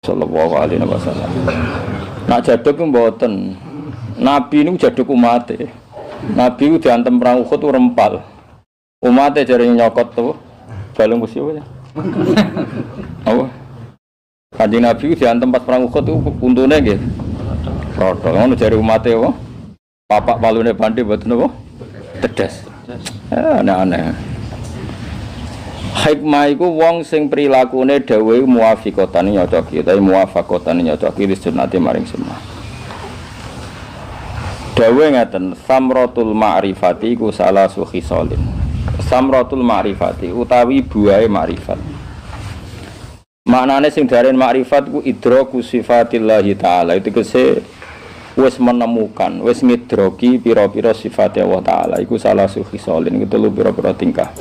sallallahu alaihi wasallam. Nak jaduk ku mboten. Nabi niku jaduk umate. Nabi ku diantem perang Uhud rempal. Umate jare nyokot tuh balung besi apa ya? Apa? Kanjeng Nabi ku diantem pas perang Uhud tuh untune nggih. Rodol ngono jare umate apa? Papak palune bandi mboten apa? Tedas. Aneh-aneh. Hikmah iku wong sing prilakune dawuhe muwafiqatan nyocoki, tapi muwafaqatan nyocoki di sunnati maring sunnah. Dawuhe ngaten, samratul ma'rifati iku salasu khisalin. Samratul ma'rifati utawi buahe ma'rifat. Maknane sing diarani ma'rifat ku idraku sifatillahi taala. Itu kese wis menemukan, wis ngidroki pira-pira sifat Allah taala. Iku salasu khisalin, iku telu pira-pira tingkah.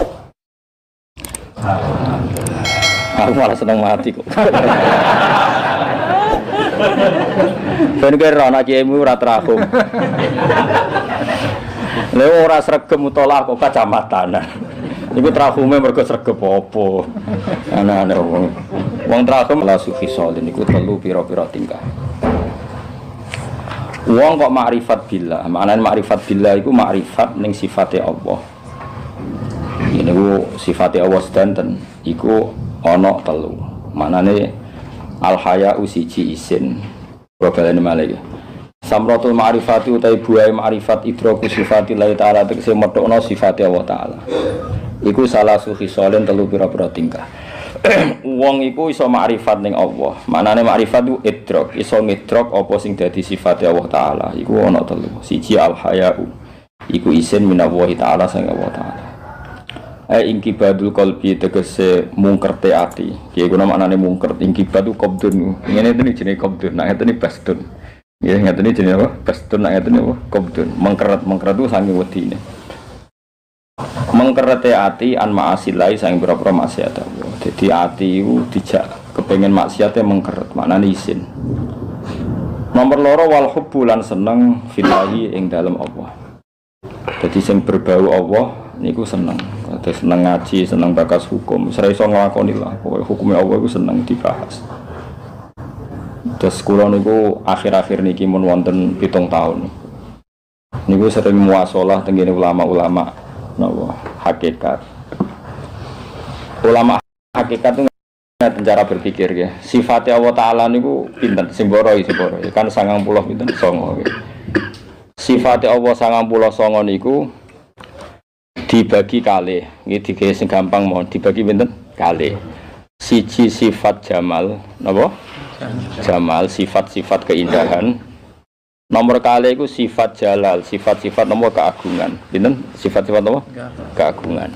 Aku malah seneng mati kok. Ben kira ana kiaimu ora trahum. Lha ora sregep utalah kok kacamatan. Iku trahume mergo sregep apa. Ana-ana wong. Wong trahum la sukhisolin iku telu pira-pira tingkah. Wong kok makrifat billah. Maknane makrifat billah iku makrifat ning sifate Allah. Ini ku sifatnya Allah sedanten iku ono telu. Manane al haya usiji isin. Babalane malih. Samratul ma'rifati utai buai ma'rifat idraku sifatillah taala tegese metokno sifate Allah taala. Iku salah khisalin telu pira-pira tingkah. Wong iku iso ma'rifat ning Allah. Manane ma'rifat ku idrak, iso ngidrak apa sing dadi sifate Allah taala. Iku ono telu. Siji al haya iku isin minallahi taala sang Allah taala. Ingkibadul qalbi tegese mungkerte ati. Ki guna maknane mungkert ingkibadu qabdun. Ngene iki jenenge qabdun. Nek ngene basdun. Ya ngene iki jenenge apa? Basdun nek ngene apa? Qabdun. Mengkeret itu sange wedine. Mengkerete ati an ma'asilai sange pira-pira maksiat Allah. Dadi ati iku dijak kepengin maksiate mengkeret. Maknane isin. Nomor loro wal hubbu lan seneng fillahi ing dalem Allah. Jadi sing berbau Allah niku seneng. Terus seneng ngaji, seneng bakas hukum. Saya iso nglakoni lah. Pokoke hukume Allah iku seneng dibahas. Terus kula niku akhir-akhir niki mun wonten 7 tahun. Niku sering muasalah teng ulama-ulama napa hakikat. Ulama hakikat itu cara berpikir ya. Sifat Allah taala niku pinten? Simboro kan 90 pinten 9. Sifat Allah 99 niku dibagi kalih, iki digawe sing gampang mohon dibagi pinten? Kalih. Siji sifat jamal, napa? Jamal, sifat-sifat keindahan. Nomor kalih iku sifat jalal, sifat-sifat nomor keagungan. Pinten? Sifat-sifat apa? Keagungan.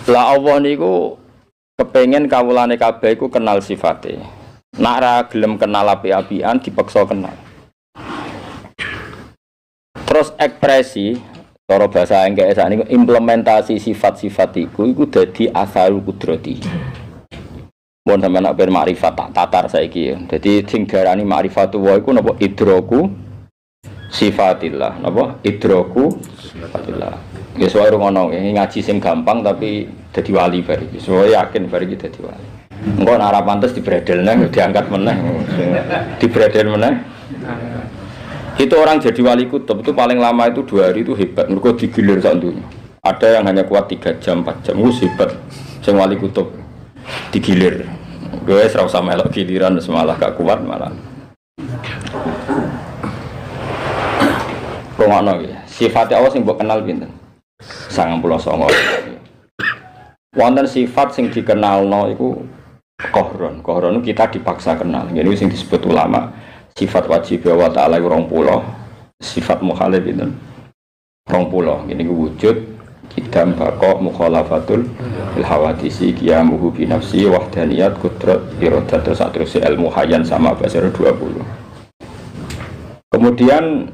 Lah Allah niku kepengin kawulane kabeh iku kenal sifate. Nek ra gelem kenal api-apian dipaksa kenal. Terus ekspresi cara bahasa Inggris niku implementasi sifat-sifat iku dadi asarul qudrati. Mun sampeyan nek ben makrifat tak tatar saiki ya. Dadi sing diarani makrifatu wa iku napa idraku sifatillah, napa idraku sifatillah. Ya soal ngono ngaji sing gampang tapi dadi wali bar iki. Soale yakin bar iki dadi wali. Engko nek ora pantes dibredelne diangkat meneh. Dibredel meneh. Itu orang jadi wali kutub itu paling lama itu 2 hari itu hebat. Mereka digilir sak dunya. Ada yang hanya kuat 3 jam, 4 jam. Itu hebat. Sing wali kutub digilir. Gue ora usah melok giliran semalah gak kuat malah. Rungokno iki. Sifat Allah sing mbok kenal pinten? 99. Wonten sifat sing dikenalno iku kohron. Kohron kita dipaksa kenal. Jadi sing disebut ulama sifat wajib wa ta'ala 20, sifat mukhalif itu 20. Ini wujud kidam baqa mukhalafatul il hawadisi qiyamuhu bi nafsi wahdaniyat qudrat iradat terus ilmu hayyan sama basar 20. Kemudian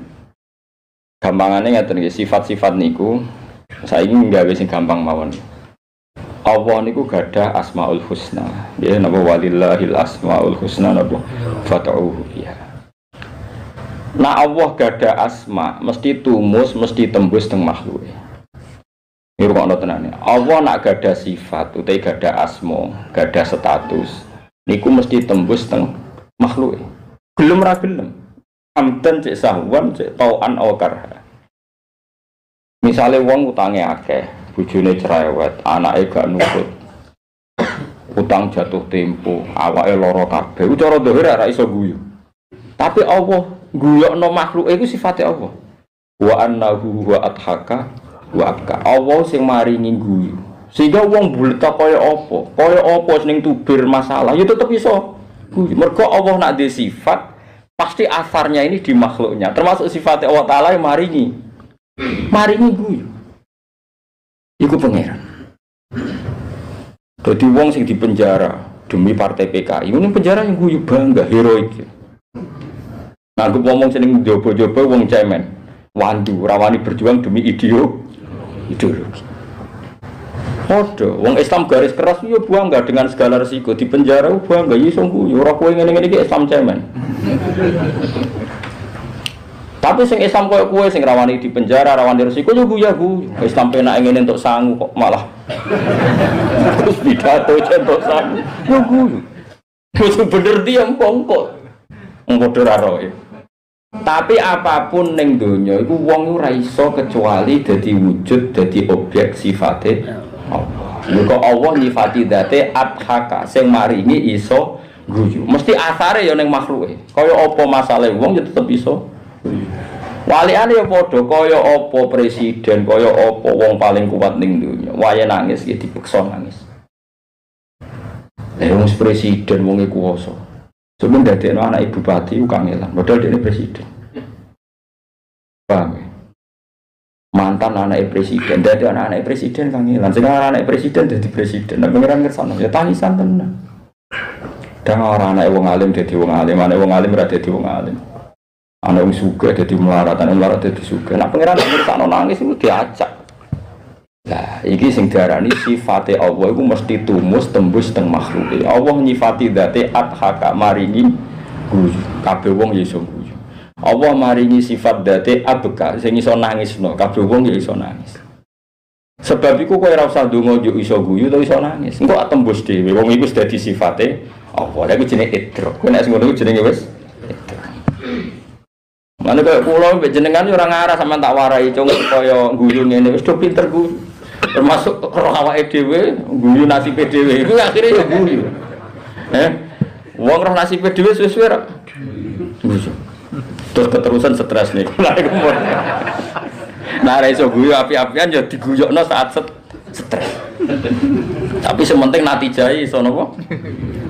gampangannya ngaten nggih sifat-sifat niku saiki nggawe sing gampang mawon. Allah niku gadah asmaul husna. Nggih napa walillahil asmaul husna napa fata'uhu biha. Nah Allah gada asma, mesti tumus, mesti tembus teng makhluk. Ini rukun tenane. Allah nak gada sifat, utai gada asma, gada status, niku mesti tembus teng makhluk. Gelem ra gelem. Amdan cek sahwan cek tauan awakar. Misale wong utange akeh, bojone cerewet, anake gak nurut. Utang jatuh tempo, awake lara kabeh. Cara dohir ora iso guyu. Tapi Allah guyokno makhluke iku sifate Allah. Wa annahu wa adhaka wa abka. Allah sing maringi guyu. Sehingga wong bulet kaya apa sing tubir masalah ya tetep iso guyu. Mergo Allah nak duwe sifat, pasti asarnya ini di makhluknya. Termasuk sifat Allah Ta'ala yang maringi guyu. Iku pangeran. Jadi wong sing dipenjara demi partai PKI, ini penjara yang guyu bangga, heroik. Nganggep ngomong seneng jobo-jobo wong cemen, wandu, rawani berjuang demi ideologi. Wong Islam garis keras yo bangga dengan segala resiko di penjara, bangga iso guyu, ora kowe ngene-ngene iki Islam cemen. Tapi sing Islam koyo kowe sing rawani di penjara, rawani resiko yo guyu. Islam penak ngene entuk sangu kok malah. Terus pidato entuk sangu. Yo guyu. Wis bener dia empongkok. Engko ora roe. Tapi apapun ning donya iku wong ora iso kecuali dadi wujud, dadi objek sifate Allah. Mergo Allah nyifati dzate adhaka sing maringi iso guyu. Mesti asare ya ning makhluke. Kaya apa masalahe wong ya tetep iso. Waliane ya padha kaya apa presiden, kaya apa wong paling kuat ning donya. Wae nangis ya dipeksa nangis. Wong presiden wong kuwasa. Sebelum dadekno anak ibu bupati ku kangelan, padahal dene presiden. Paham ya? Mantan anak presiden, dadi anak presiden kangelan. Sing anak presiden dadi presiden. Nek pengiran ngersano ya tangisan tenan. Dan orang anak wong alim dadi wong alim, anak wong alim ora dadi wong alim. Anak wong sugih dadi melarat, anak melarat dadi sugih. Nek pengiran ngersano nangis iku diacak. Lah, iki sing diarani sifate Allah iku mesti tumus tembus teng makhluke. Allah nyifati dzate adhaka maringi guyu. Kabeh wong ya iso guyu. Allah maringi sifat dzate abka sing iso nangisno. Kabeh wong ya iso nangis. Sebab iku kowe ora usah ndonga yo iso guyu utawa iso nangis. Engko tembus dhewe. Wong iku wis dadi sifate Allah. Lha iku jenenge idrok. Kowe nek sing ngono iku jenenge wis idrok. Mane kaya kula mbek jenengan yo ora ngarah sampean tak warai cung kaya guyu ngene wis do pinter guyu. Termasuk roh awake dhewe guyu nasibe dhewe iku akhire ya guyu. Wong roh nasibe dhewe suwe-suwe ra guyu. Terus keterusan stres nih. Nah iso guyu api-apian ya diguyokno saat stres. Tapi sementing natijai iso napa?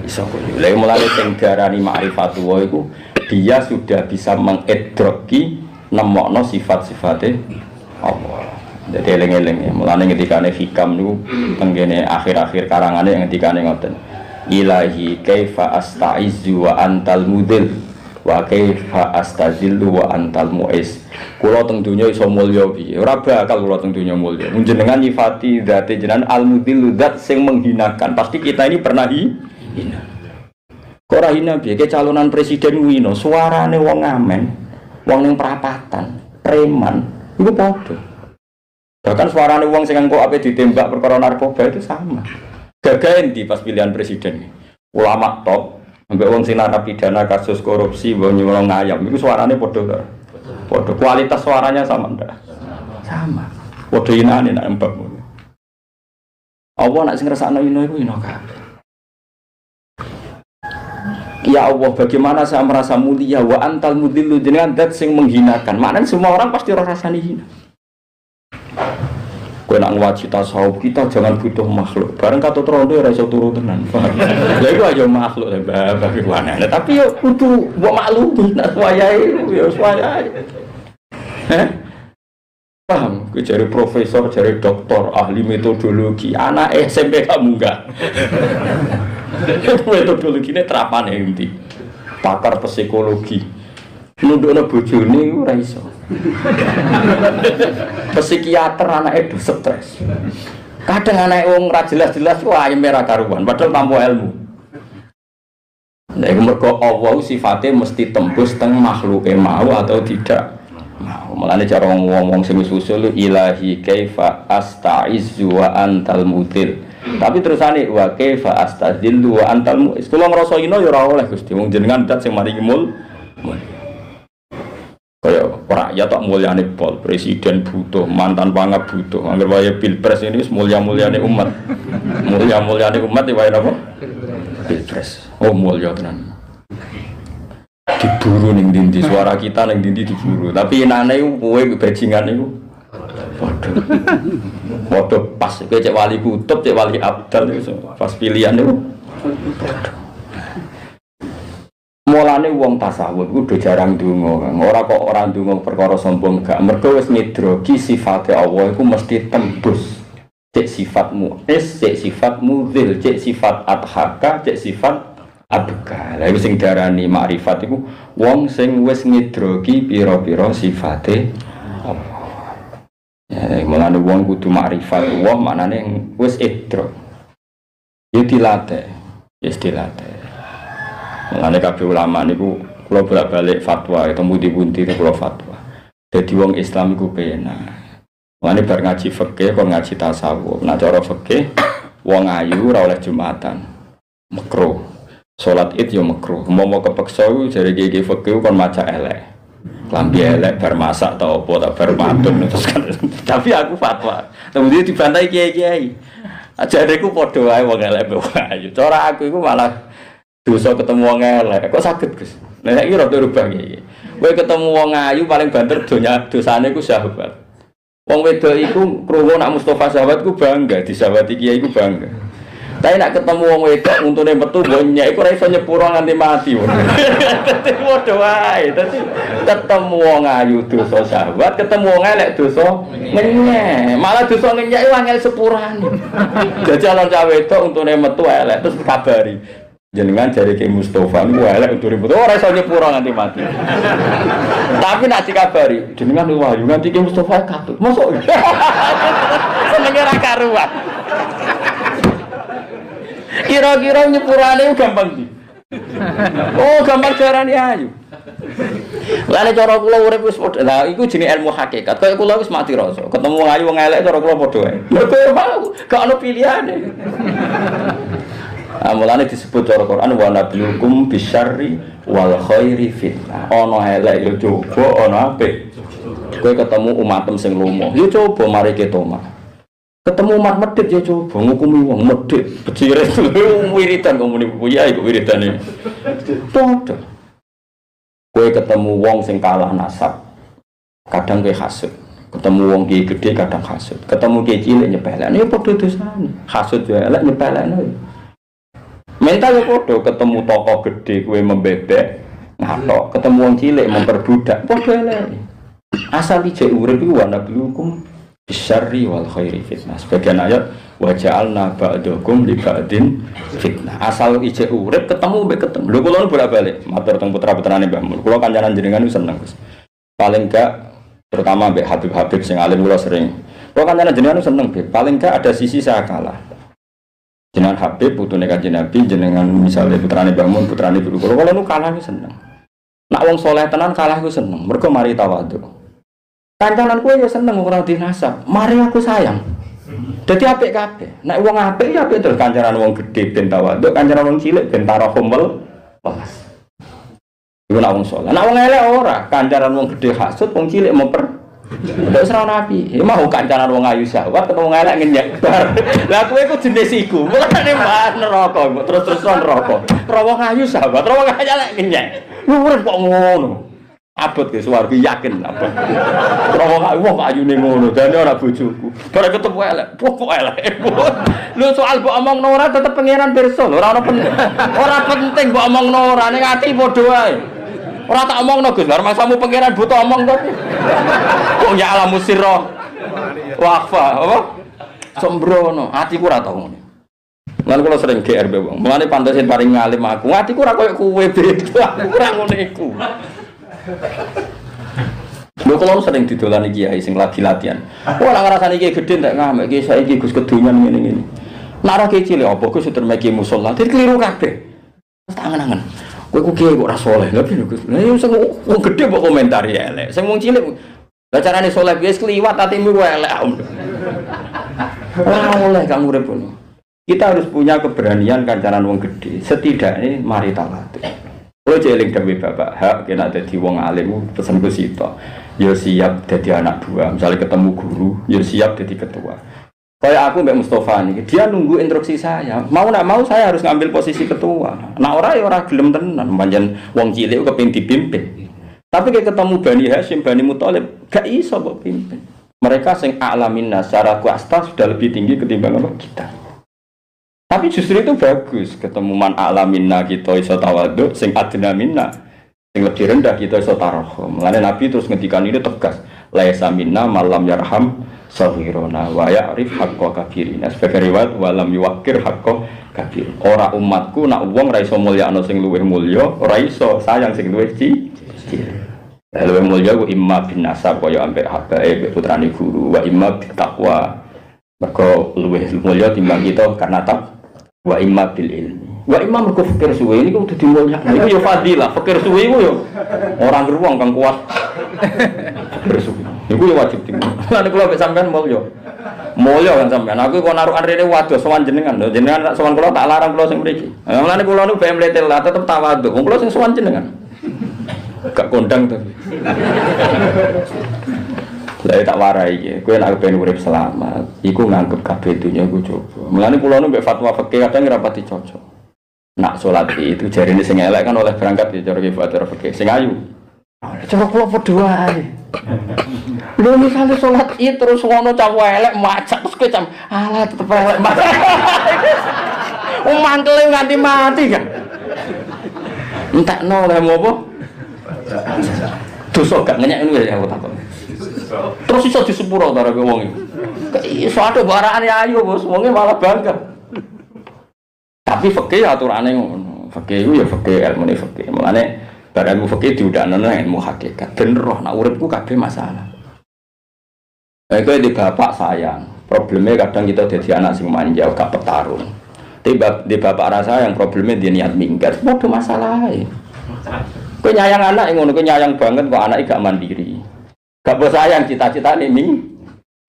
Iso guyu. Lha mulane sing diarani ma'rifatullah iku dia sudah bisa mengidroki nemokno sifat-sifate Allah. Jadi eling-eling ya, mulane ngendikane hikam niku tenggene akhir-akhir karangane yang ngendikane ngoten. Ilahi kaifa astaizu wa antal mudil wa kaifa astazillu wa antal muiz. Kula teng donya iso mulya piye? Ora bakal kula teng donya mulya. Njenengan nyifati dzate jenengan al mudil zat sing menghinakan. Pasti kita ini pernah hina. Kok ora hina piye? Ke calonan presiden wino, suarane wong ngamen, wong ning perapatan, preman, iku padha. Bahkan suarane wong sing engko ape ditembak perkara narkoba itu sama. Gagahen di pas pilihan presiden. Ulama top, ambek wong sing narapidana kasus korupsi, wong nyolong ayam, itu suarane padha. Padha. Kualitas suaranya sama ndak? Sama. Padha inane nek mbak. Allah nak sing ngrasakno ino iku ino kabeh. Ya Allah, bagaimana saya merasa mulia wa antal mudillu jenengan zat sing menghinakan. Maknanya semua orang pasti rasane hina. Kowe nak ngwaji tasawuf kita jangan butuh makhluk. Bareng kata trondo ora iso turu tenan. Lha iku aja makhluk bagi wana. Tapi yo kudu mbok maklumi nak wayahe yo wayahe. Paham? Kowe jare profesor, jare doktor, ahli metodologi, anak SMP kamu enggak. Metodologine terapane endi? Pakar psikologi. Nundukno bojone ora iso. Psikiater anake do stres. Kadang anake wong ora jelas-jelas wah ayeme ra karuan padahal tanpa ilmu. Nek mergo Allah sifate mesti tembus teng makhluke mau atau tidak mau. Mulane cara ngomong sing usul ilahi kaifa astaizu wa antal mudil. Tapi terusane wa kaifa astadzillu wa antal mu'is. Kula ngrasa ino ya ora oleh Gusti. Wong jenengan dat sing maringi mul. Kaya rakyat tak mulyane pol, presiden butuh, mantan pangap butuh. Angger wae pilpres ini wis mulya-mulyane umat. Mulya-mulyane umat iki wae napa? Pilpres. Oh mulya tenan. Diburu ning ndi suara kita ning ndi diburu. Tapi enane kowe bajingan niku padha. Padha pas kowe cek wali kutub, cek wali abdal iso. Pas pilihan niku padha. Mulane wong tasawuf kudu jarang ndonga, Kang. Ora kok ora ndonga perkara sombong gak. Mergo wis ngidroki sifate Allah iku mesti tembus. Cek sifatmu cek sifatmu dzil, cek sifat adhaka, cek sifat abka. Lha iku sing darani makrifat iku wong sing wis ngidroki pira-pira sifate Allah. Ya, mulane wong kudu makrifat wong maknane wis idrok. Ya dilatih, wis dilatih. Mulane kabeh ulama niku kula bolak-balik fatwa ketemu di pundi kula fatwa. Dadi wong Islam iku penak. Mulane bar ngaji fikih kon ngaji tasawuf. Nah cara fikih wong ayu ora oleh Jumatan. Makruh. Salat Id yo makruh. Mau kepeksa iku jare iki fikih kon maca elek. Klambi elek bar masak ta apa ta bar matun terus kan. Tapi aku fatwa. Kemudian dibantai kiai-kiai. Ajareku padha wae wong elek wong ayu. Cara aku iku malah dosa ketemu wong elek, kok saged Gus? Nek iki rada rubah iki. Kowe ketemu wong ayu paling banter dosane ku sahabat. Wong wedok iku krungu nak Mustofa sahabat ku bangga, disawati kiai ku bangga. Tapi nak ketemu wong wedok untune metu bonyek iku ora iso nyepuro nganti mati. Dadi padha wae. Dadi ketemu wong ayu dosa sahabat, ketemu wong elek dosa ngenyek. Malah dosa ngenyek iku angel sepurane. Jajalan cah wedok untune metu elek terus kabari. Jenengan jari ke Mustafa niku elek untuk ribut ora iso nyepuro nganti mati. Tapi nak dikabari jenengan wahyu nganti ke Mustafa katut. Mosok senenge ra karuan. Kira-kira nyepurane gampang iki. Oh, gampang carane ayu. Lane cara kula urip wis padha. Lah iku jenenge ilmu hakikat. Kaya kula wis mati rasa. Ketemu wong ayu wong elek cara kula padha wae. Mergo mau gak ono pilihane. Mulane disebut cara Quran wa nabluukum bisyarri wal khairi fitnah. Ana elek yo coba, ana apik. Kowe ketemu umatem sing lomo, yo coba mari ketoma. Ketemu umat medhit yo coba ngukumi wong medhit, becire wiridan komuni ya iku wiridane. Padha. Kowe ketemu wong sing kalah nasab, kadang kowe hasud. Ketemu wong kiai gedhe kadang hasud. Ketemu kiai cilik nyepelekne yo padha dosane. Hasud yo elek nyepelekne. Mental yo padha ketemu tokoh gede kowe membebek ngatok, ketemu wong cilik memperbudak padha elek. Asal ijek urip iku ana blukum bisyarri wal khairi fitnah. Sebagian ayat wa ja'alna ba'dakum li ba'din fitnah. Asal ijek urip ketemu mbek ketemu. Lho kula bolak-balik matur teng putra-putrane Mbah Mun. Kula kancanan jenengan seneng Gus. Paling gak terutama mbek Habib-habib sing alim kula sering. Kula kancanan jenengan seneng Beb. Paling gak ada sisi saya kalah. Jenengan Habib putune Kanjeng Nabi, jenengan misalnya putrane bangun, putrane guru kula nu kalah ku seneng. Nak wong saleh tenan kalah ku seneng, mergo mari tawadhu. Kancanan kowe ya seneng ora dinasab, mari aku sayang. Dadi apik kabeh. Nek wong apik ya apik terus kancanan wong gedhe ben tawadhu, kancanan wong cilik ben tarahum welas. Iku nak wong saleh. Nak wong elek ora, kancanan wong gedhe hasud, wong cilik memper ndak serah nabi, mau kancanan wong ayu syahwat ketemu elek ngenyek bar. Lah kowe iku jenis iku. Mulane mah neraka, terus-terusan neraka. Ora wong ayu syahwat, ora wong elek ngenyek. Urip kok ngono. Abot ke swarga yakin apa. Ora wong ayune ngono, dene ora bojoku. Bar ketemu elek, kok elek. Lho soal mbok omongno ora tetep pangeran pirsa, ora ono penting. Ora penting mbok omongno ora ning ati padha wae. Ora tak omongno Gus, bar masamu pangeran butuh omong kok. Kok ya alamu sirra. Wafa, apa? Sembrono, atiku ora tau ngene. Lan kula sering GR be wong. Mulane pantesin paring ngalim aku. Atiku ora koyo kowe beda. Aku ora ngono iku. Lho kula sering didolani kiai sing lagi latihan. Ora ngrasani kiai gedhe ndak ngamek kiai saiki Gus kedungan ngene-ngene. Nek ora kiai cilik apa Gus termeki musala. Dadi keliru kabeh. Terus tangan-tangan. Kowe ku kiai kok ora saleh. Lha piye Gus? Lah yo sing wong gedhe kok komentari elek. Sing wong cilik lah carane saleh wis kliwat atimu ku elek. Ora oleh kang urip ngono. Kita harus punya keberanian kancanan wong gede. Setidaknya mari talatih. Kalau jeling dewe bapak hak kena dadi wong alim pesen ku sito. Ya siap dadi anak buah. Misalnya ketemu guru, ya siap dadi ketua. Kayak aku Mbak Mustafa nih, dia nunggu instruksi saya. Mau nak mau saya harus ngambil posisi ketua. Nah orang ya orang gelem tenan, panjen wong cilik kepengin dipimpin. Tapi kayak ketemu Bani Hashim, Bani Muthalib, gak iso kok pimpin. Mereka sing a'laminna secara kuasta sudah lebih tinggi ketimbang kita. Tapi justru itu bagus, ketemu man a'laminna kita iso tawadhu, sing adna minna, sing lebih rendah kita iso tarahum. Mulane Nabi terus ngendikan ini tegas, laisa minna malam yarham saghirona wa ya'rif haqqa kabirina. Sebagai riwayat walam yuwakir haqqa kabir. Ora umatku nak wong ra iso mulyakno sing luwih mulya, ora iso sayang sing luwih cilik. Luwih mulya ku imma bin nasab kaya ambek habae putrane guru, wa imma bit taqwa. Mergo luwih mulya timbang kita karena wa imma bil ilmi. Wa imma mergo fikir suwe ini kudu dimulyakno. Iku yo fadilah, fikir suwe iku yo ora ngruwung kang kuat. Fikir suwe. Iku yo wajib dimulyakno. Lan kula mek sampean mulya. Mulya kan sampean. Aku kok narukan rene waduh sowan jenengan lho. Jenengan sowan kula tak larang kula sing mriki. Lan kula nu bae mletel tetep tawadhu. Wong kula sing sowan jenengan. Gak kondang to. Lah tak warai iki, kowe nek pengen urip selamat, iku nganggep kabeh dunya iku coba. Mulane kula nu mbek fatwa fikih kadang rapati cocok. Nak salat itu jarine sing elek kan oleh berangkat ya cara fatwa fikih. Sing ayu. Cara kula padha wae. Lho misale salat itu terus ngono cah elek macak terus kowe cam alah tetep elek. Wong mangkele nganti mati kan. Entekno lha apa? Dosa gak ngenyek ngono ya aku takon. Terus iso disepuro ta karo wong iki. Iso ada barakane ayu bos, wonge malah bangga. Tapi fikih aturane ngono. Fikih iku ya fikih ilmune fikih. Mulane barang fikih diudakno nang ilmu hakikat. Ben roh nak uripku kabeh masalah. Kowe di bapak sayang. Problemnya kadang kita dadi anak sing manja gak petarung. Tapi di bapak rasa yang problemnya dia niat minggat. Padha masalahe. Kowe nyayang anak ngono, kowe nyayang banget kok anake gak mandiri. Gak bos sayang cita-cita nih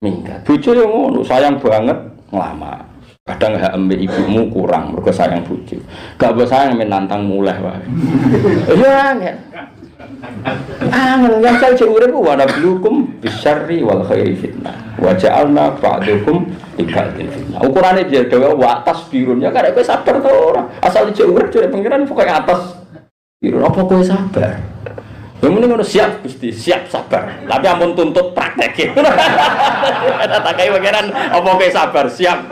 minggat. Bojo yang ngono sayang banget lama. Kadang hak ambek ibumu kurang, mergo sayang bojo. Gak bos sayang menantang mulai wae. Ya angel. Angel yang saya urip ku ana blukum bisyarri wal khairi fitnah. Wa ja'alna ba'dukum ikadin fitnah. Ukurane dia dhewe wa atas birun ya karek kowe sabar to ora. Asal dijek urip jare pengiran pokoke atas birun apa kowe sabar. Yang penting ngono siap Gusti, siap sabar. Tapi ampun tuntut praktek. Tak kaya pangeran apa kowe sabar, siap.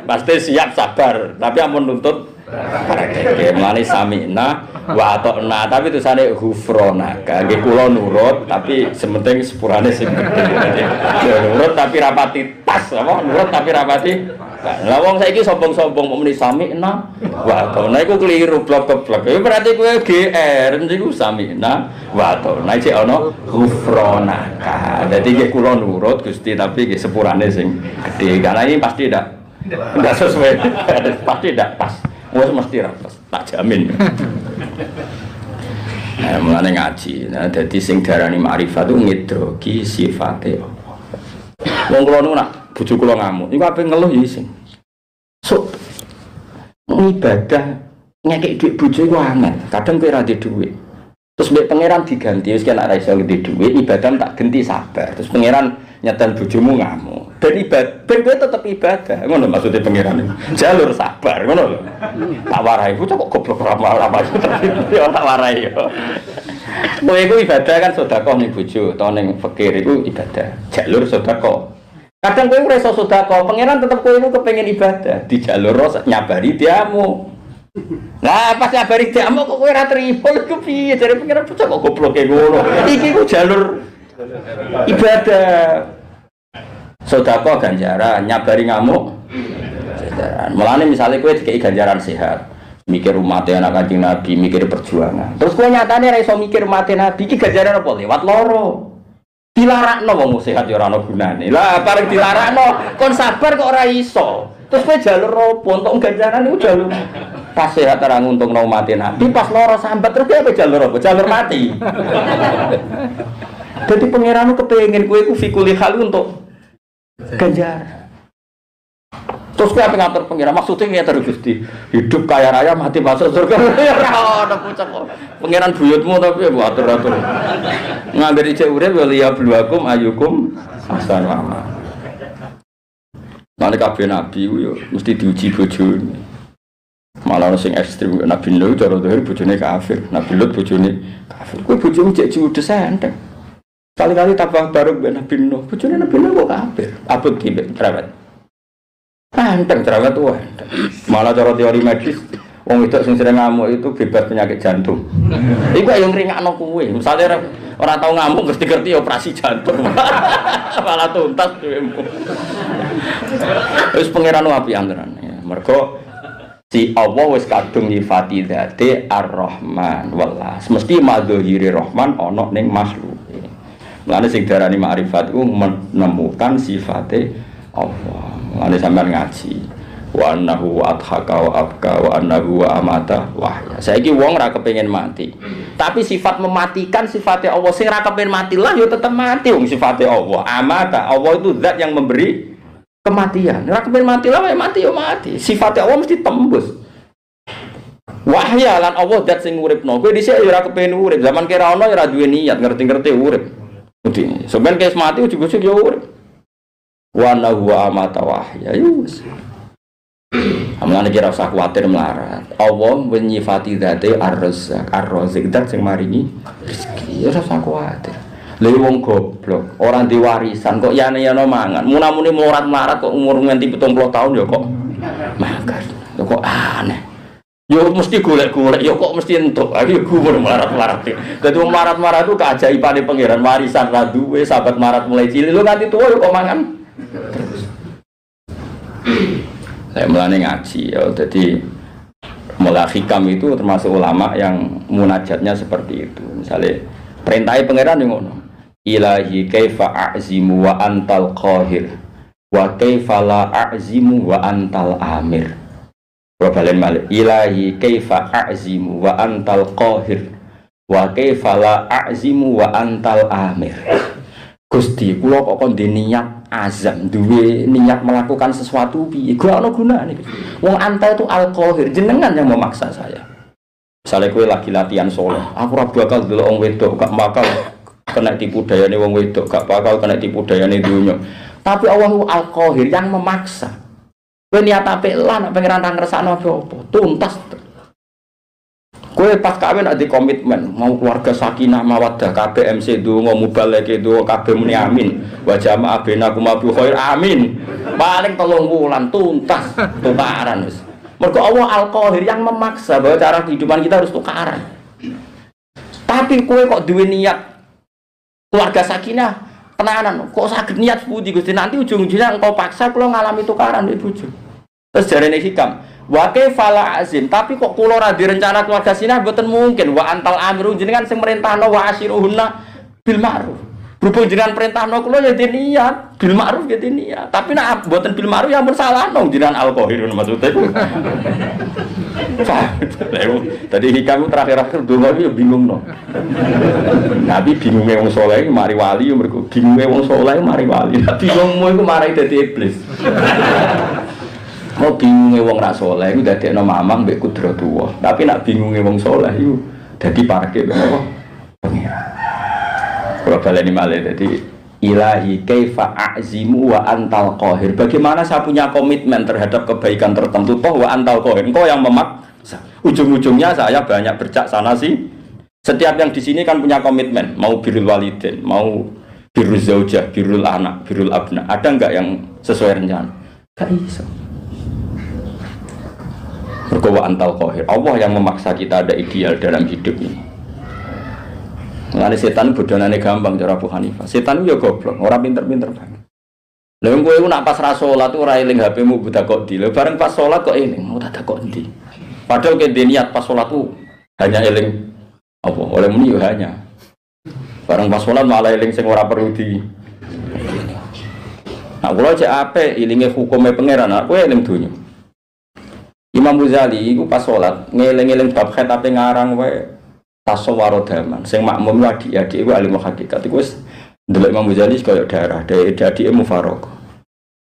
Pasti siap sabar, tapi ampun tuntut praktek. Mulane sami'na wa ata'na, tapi tulisane ghufranaka. Nggih kula nurut, tapi sementing sepurane sing gedhe. Ya nurut tapi rapati tas, apa? Nurut tapi rapati. Lah wong saiki sombong-sombong muni sami'na wa ata'na iku keliru blok-blok. Iku berarti kowe GR niku sami'na wa ata'na iki ana ghufranaka. Dadi nggih kula nurut Gusti tapi nggih sepurane sing gedhe. Karena ini pasti ndak sesuai. Pasti ndak pas. Wes mesti ra pas, tak jamin. Nah, mulane ngaji. Nah, dadi sing darani makrifat itu ngidroki sifate Allah. Wong kula nu nak bojo kula ngamuk, iku ape ngeluh ya isin. Sok ibadah ngekek dhuwit bojo iku angel. Kadang kowe ra ndek dhuwit. Terus mbek pangeran diganti, wis kena ra iso ndek dhuwit, ibadah tak genti sabar. Terus pangeran nyetel bojomu ngamuk. Ben ibadah, ben kowe tetep ibadah. Ngono maksudnya pangeran iki. Jalur sabar, ngono lho. Tak warai bocah kok goblok ora maksud yo tak warai yo. Kowe iku ibadah kan sedekah ning bojo, to ning fakir iku ibadah. Jalur sedekah. Kadang kowe ora iso sedekah, pangeran tetep kowe iku kepengin ibadah, di jalur nyabari diamu. Lah pas nyabari diamu kok kowe ora trimo iku piye? Jare pangeran bocah kok goblok e ngono. Iki ku jalur ibadah. Sedekah ganjaran, nyabari ngamuk ganjaran. Mulane misalnya kowe dikei ganjaran sehat, mikir umatnya anak Kanjeng Nabi, mikir perjuangan. Terus kowe nyatane ora iso mikir umatnya Nabi, iki ganjaran apa lewat loro. Dilarakno wong sehat ya ora ana gunane. Lah bareng dilarakno kon sabar kok ora iso. Terus kowe jalur apa untuk ganjaran iku jalur pas sehat ora nguntungno umatnya Nabi, pas loro sambat terus kowe jalur apa? Jalur mati. Jadi pangeran kepengin kowe iku fikuli hal untuk ganjaran. Terus kowe ape ngatur pengiran maksudnya ngene terus Gusti. Hidup kaya raya mati masuk surga. Ora ono pucuk kok. Pengiran buyutmu tapi atur-atur. Ngambil ijek urip wa liya bluwakum ayukum ahsanu amal. Mane kabeh nabi ku yo mesti diuji bojone. Malah ono sing ekstrem Nabi Nuh cara dohir bojone kafir, Nabi Lut bojone kafir. Kowe bojomu cek judes enteng. Kali-kali tambah baru Nabi Nuh, bojone Nabi Nuh kok kafir. Abot ki cerewet. Enteng cerewet tuh. Malah cara teori medis wong wedok sing sering ngamuk itu bebas penyakit jantung. Iku yang ringakno kowe. Misale ora tau ngamuk ngerti-ngerti operasi jantung. Malah tuntas dhewe. Wis pangeran apian tenan ya. Mergo si Allah wis kadung nyifati dzate Ar-Rahman wallah. Mesti madzhiri Rahman ana ning makhluk. Mulane sing diarani makrifat iku menemukan sifate Allah. Mulane sampean ngaji. Wa annahu adhaka wa abka wa annahu wa amata wahya. Saiki wong ora kepengin mati. Tapi sifat mematikan sifatnya Allah. Sing ora kepengin mati lah ya tetep mati wong sifatnya Allah. Amata, Allah itu zat yang memberi kematian. Ora kepengin mati lah ya mati ya mati. Sifatnya Allah mesti tembus. Wahya lan Allah zat sing uripno. Kowe dhisik ya ora kepengin urip. Zaman kira ono ya ora duwe niat ngerti-ngerti urip. Mesti sampeyan kes mati ujug-ujug ya urip. Wa annahu wa amata wahya. Yus. Amane kira usah kuwatir melarat. Allah menyifati dzate Ar-Razzaq, Ar-Razzaq zat sing maringi rezeki. Ora usah kuwatir. Lha wong goblok, ora di warisan kok yane-yane mangan. Munamune melarat-melarat kok umur nganti 70 tahun ya kok makan. Kok aneh. Yo mesti golek-golek, yo kok mesti entuk. Aku gumun melarat-melarat. Dadi wong melarat-melarat itu keajaibane pangeran warisan ra duwe, sahabat melarat mulai cilik lho nganti tuwa yo kok mangan. Saya mulai ngaji ya, jadi mulai hikam itu termasuk ulama yang munajatnya seperti itu. Misalnya perintahnya pangeran yang ngono. Ilahi kaifa a'zimu wa antal qahir wa kaifa la a'zimu wa antal amir. Balen malik. Ilahi kaifa a'zimu wa antal qahir wa kaifa la a'zimu wa antal amir. Gusti, kula kok kon niat azam, duwe niat melakukan sesuatu piye? Gua ana gunane. Wong anta itu al-qahir, jenengan yang memaksa saya. Misalnya kowe lagi latihan saleh, aku ora bakal delok wong wedok, gak bakal kena tipu dayane wong wedok, gak bakal kena tipu dayane dunya. Tapi Allah al-qahir yang memaksa. Kowe niat apik lah nek pangeran ra ngersakno apa-apa, tuntas. Kowe pas kawin ada komitmen mau keluarga sakinah mawaddah kabeh MC donga mubaleke donga kabeh muni amin wa jama'a bainakum bil khair amin paling 3 wulan tuntas tukaran wis mergo Allah al-qahir yang memaksa bahwa cara kehidupan kita harus tukaran tapi kowe kok duwe niat keluarga sakinah tenanan kok saged niat pundi Gusti nanti ujung-ujungnya engkau paksa kula ngalami tukaran di bojo terus jarene hikam wa kaifala azim tapi kok kula ora direncana keluarga sinah mboten mungkin wa antal amiru jenengan sing merintahno wa asyiruhunna bil ma'ruf berhubung jenengan perintahno kula ya niat bil ma'ruf ya niat tapi nek mboten bil ma'ruf ya ampun salahno jenengan al-qahir maksudnya itu tadi hikam terakhir-akhir donga iki bingung no Nabi bingunge wong saleh mari wali yo mergo bingunge wong saleh mari wali bingungmu iku marai dadi iblis mau bingungnya wong ra saleh iku dadekno mamang mbek kudratullah. Tapi nak bingungnya wong saleh iku dadi parke apa? Pengiran. Kalau baleni malih dadi ilahi kaifa a'zimu wa antal qahir. Bagaimana saya punya komitmen terhadap kebaikan tertentu toh wa antal qahir. Engkau yang memaksa. Ujung-ujungnya saya banyak bercak sana sih. Setiap yang di sini kan punya komitmen, mau birrul walidain, mau birrul zaujah, birrul anak, birrul abna. Ada enggak yang sesuai rencana? Enggak iso. Berkowa antal qahir. Allah yang memaksa kita ada ideal dalam hidup ini. Mengenai setan bodonane gampang cara Abu Hanifah. Setan itu ya goblok, orang pinter-pinter banget. Lha kowe iku nak pas ra salat ora eling HP-mu buta kok ndi. Lha bareng pas salat kok eling, mau tak kok ndi. Padahal ke niat pas salat tu hanya eling apa? Oleh muni yo hanya. Bareng pas salat malah eling sing ora perlu di. Nah, kula cek apik elinge hukume pangeran, kowe eling donya. Imam Ghazali itu pas sholat ngeling-ngeling bab khitab ngarang wae tasawwur daman sing makmum adik-adik iku alim hakikat iku wis ndelok Imam Ghazali kaya darah dadi mufaraqah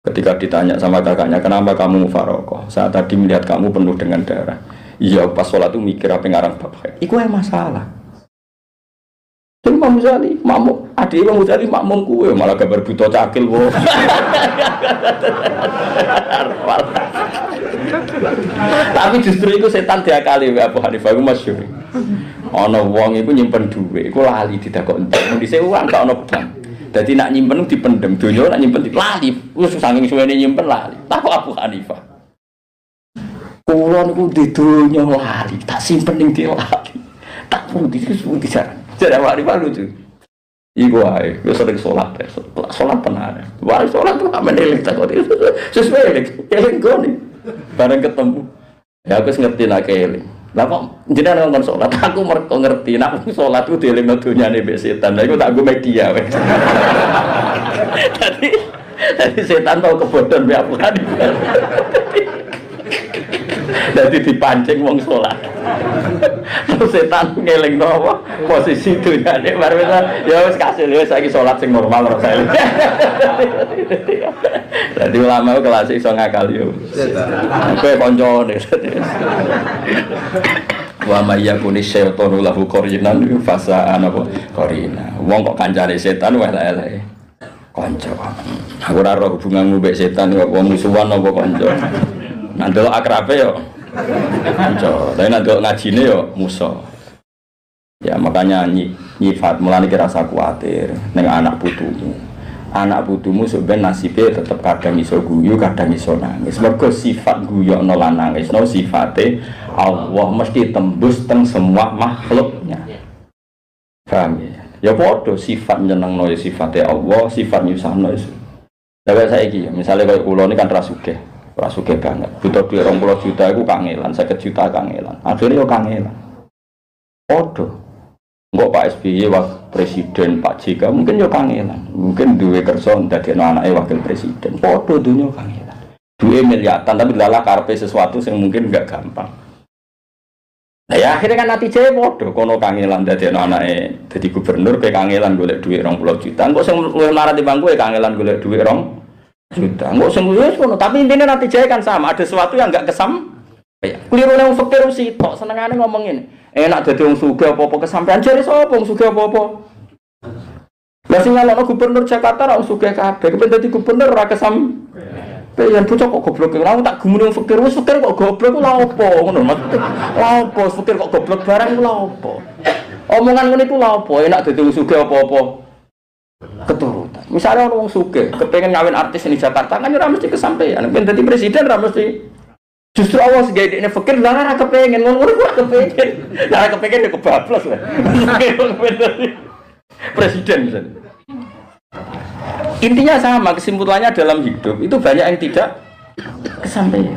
Ketika ditanya sama kakaknya, kenapa kamu mufarokoh? Saat tadi melihat kamu penuh dengan darah. Iya, pas sholat tuh mikir apa ngarang bapak. Iku yang masalah. Jadi Imam Ghazali, makmum, adik Imam Ghazali makmum kue, malah gambar buta cakil wo. Tapi justru itu setan diakali Abu Hanifah itu masyhur. Ana wong iku nyimpen dhuwit, iku lali didakok entek. Mun dhisik uang gak ono pedang. Dadi nak nyimpen dipendem, donya nak nyimpen lali. Wis saking suwene nyimpen lali. Tak Abu Hanifah. Kulo niku di donya lali, tak simpen ning di lali. Tak pundi jarang. Jadi Abu Hanifah lucu. Iku ae, wis sering salat, salat tenan. Wah, salat tuh amen eling tak kok. Sesuai eling gone. Bareng ketemu. Ya aku ngerti nak eling. Lah kok jenengan ngomong salat, aku mergo ngerti nek salat ku dielingno donyane mbek setan. Lah iku tak go media wis. Tadi setan mau kebodohan mbek Abu Hanifah. Jadi dipancing wong salat. Terus setan ngelingno apa? Posisi donyane bar wis ya wis kasil wis saiki salat sing normal ora sae. Dadi ulama kelas iso ngakal yo. Kowe kancane. Wa may yakuni syaitanu lahu qarinan fasa apa qarina. Wong kok kancane setan wae elek. Kanca. Aku ora roh hubunganmu mbek setan kok wong musuhan apa kanca. Nandel akrabe yo kanca, tapi nandel ngajine yo musuh. Ya makanya nyifat mulane ki rasa kuwatir ning anak putumu. Anak putumu sebenarnya nasibnya tetap kadang iso guyu, kadang iso nangis. Mergo sifat guyokno lan nangisno sifate Allah mesti tembus teng semua makhluknya. Paham ya? Ya padha sifat nyenengno ya sifate Allah, sifat nyusahno iso. Lah saiki misale koyo kula ini kan rasugih. Rasugih banget. Butuh duit 20 juta iku kangelan, 50 juta kangelan. Akhire yo kangelan. Padha. Enggak Pak SBY wakil presiden, Pak JK mungkin yo kangelan. Mungkin duwe kersa ndadekno anake wakil presiden. Padha dunya kangelan. Duwe miliatan tapi lala karepe sesuatu yang mungkin enggak gampang. Nah ya akhirnya kan natijane padha kono kangelan ndadekno anake dadi gubernur pe kangelan golek duit 20 juta. Engko sing luwih marah timbang kowe kangelan golek duit 2 juta. Engko sing wis ngono tapi intine natijane kan sama, ada sesuatu yang enggak kesam. Ya, keliru nang fakir sitok senengane ngomong ngene. Enak dadi wong sugih apa-apa kesampean jare sapa wong sugih apa-apa. Lah sing ngalokno gubernur Jakarta ra wong sugih kabeh, kepen dadi gubernur ora kesam. Yen bocah kok goblok ora tak gumune wong fakir, wis fakir kok goblok lha opo ngono maksud. Lha opo fakir kok goblok barang lha opo. Omongan ngene iku lha opo, enak dadi wong sugih apa-apa. Keturutan. Misalnya wong sugih kepengin ngawin artis di Jakarta kan ora mesti kesampaian, ben dadi presiden ora mesti. Justru Allah sebagai ini fakir, lara kepengen, ngomong kepengen, lara kepengen dia kebablas lah. Presiden misalnya. Intinya sama, kesimpulannya dalam hidup itu banyak yang tidak kesampaian.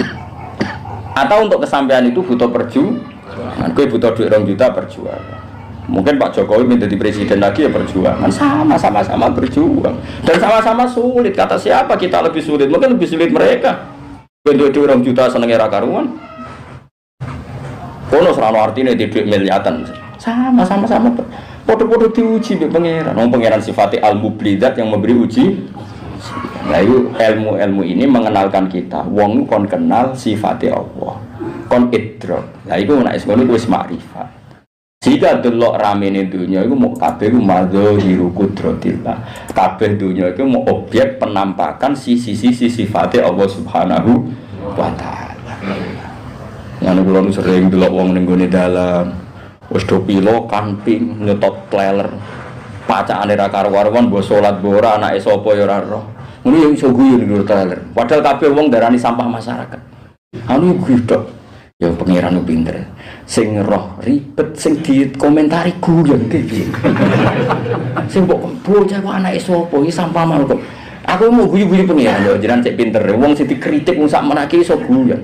Atau untuk kesampaian itu butuh perjuangan. Gue butuh duit 2 juta perjuangan. Mungkin Pak Jokowi menjadi presiden lagi ya perjuangan. Sama-sama berjuang. Dan sama-sama sulit. Kata siapa kita lebih sulit? Mungkin lebih sulit mereka. Bentuk duit 2 juta senengnya ra karuan. Kono serano artine di duit miliatan. Sama-sama podo-podo diuji mbek pangeran. Wong pangeran sifatnya al-mublidat yang memberi uji. Nah itu ilmu-ilmu ini mengenalkan kita. Wong kon kenal sifatnya Allah. Kon idrok. Lah iku nek ngono wis makrifat. Jika delok ramene dunya iku mung kabeh ku madzahiru qudratillah. Kabeh dunya iku mung objek penampakan sisi-sisi sifatnya Allah Subhanahu wa taala. Yang kula sering delok wong ning gone dalan wis do pilo kamping nyetot kleler. Pacakane ra karo-karuan mbok salat mbok ora anake sapa ya ora roh. Ngono ya iso guyu ning kleler. Padahal kabeh wong darani sampah masyarakat. Anu gudok. Ya pengiran pinter, sing roh ribet, sing dikomentari guyon piye. Sing mbok bocah kok anake sapa iki sampah mal kok. Aku mau guyu-guyu pengiran lho, jenengan cek pinter. Wong sing dikritik wong sak menake iso guyon.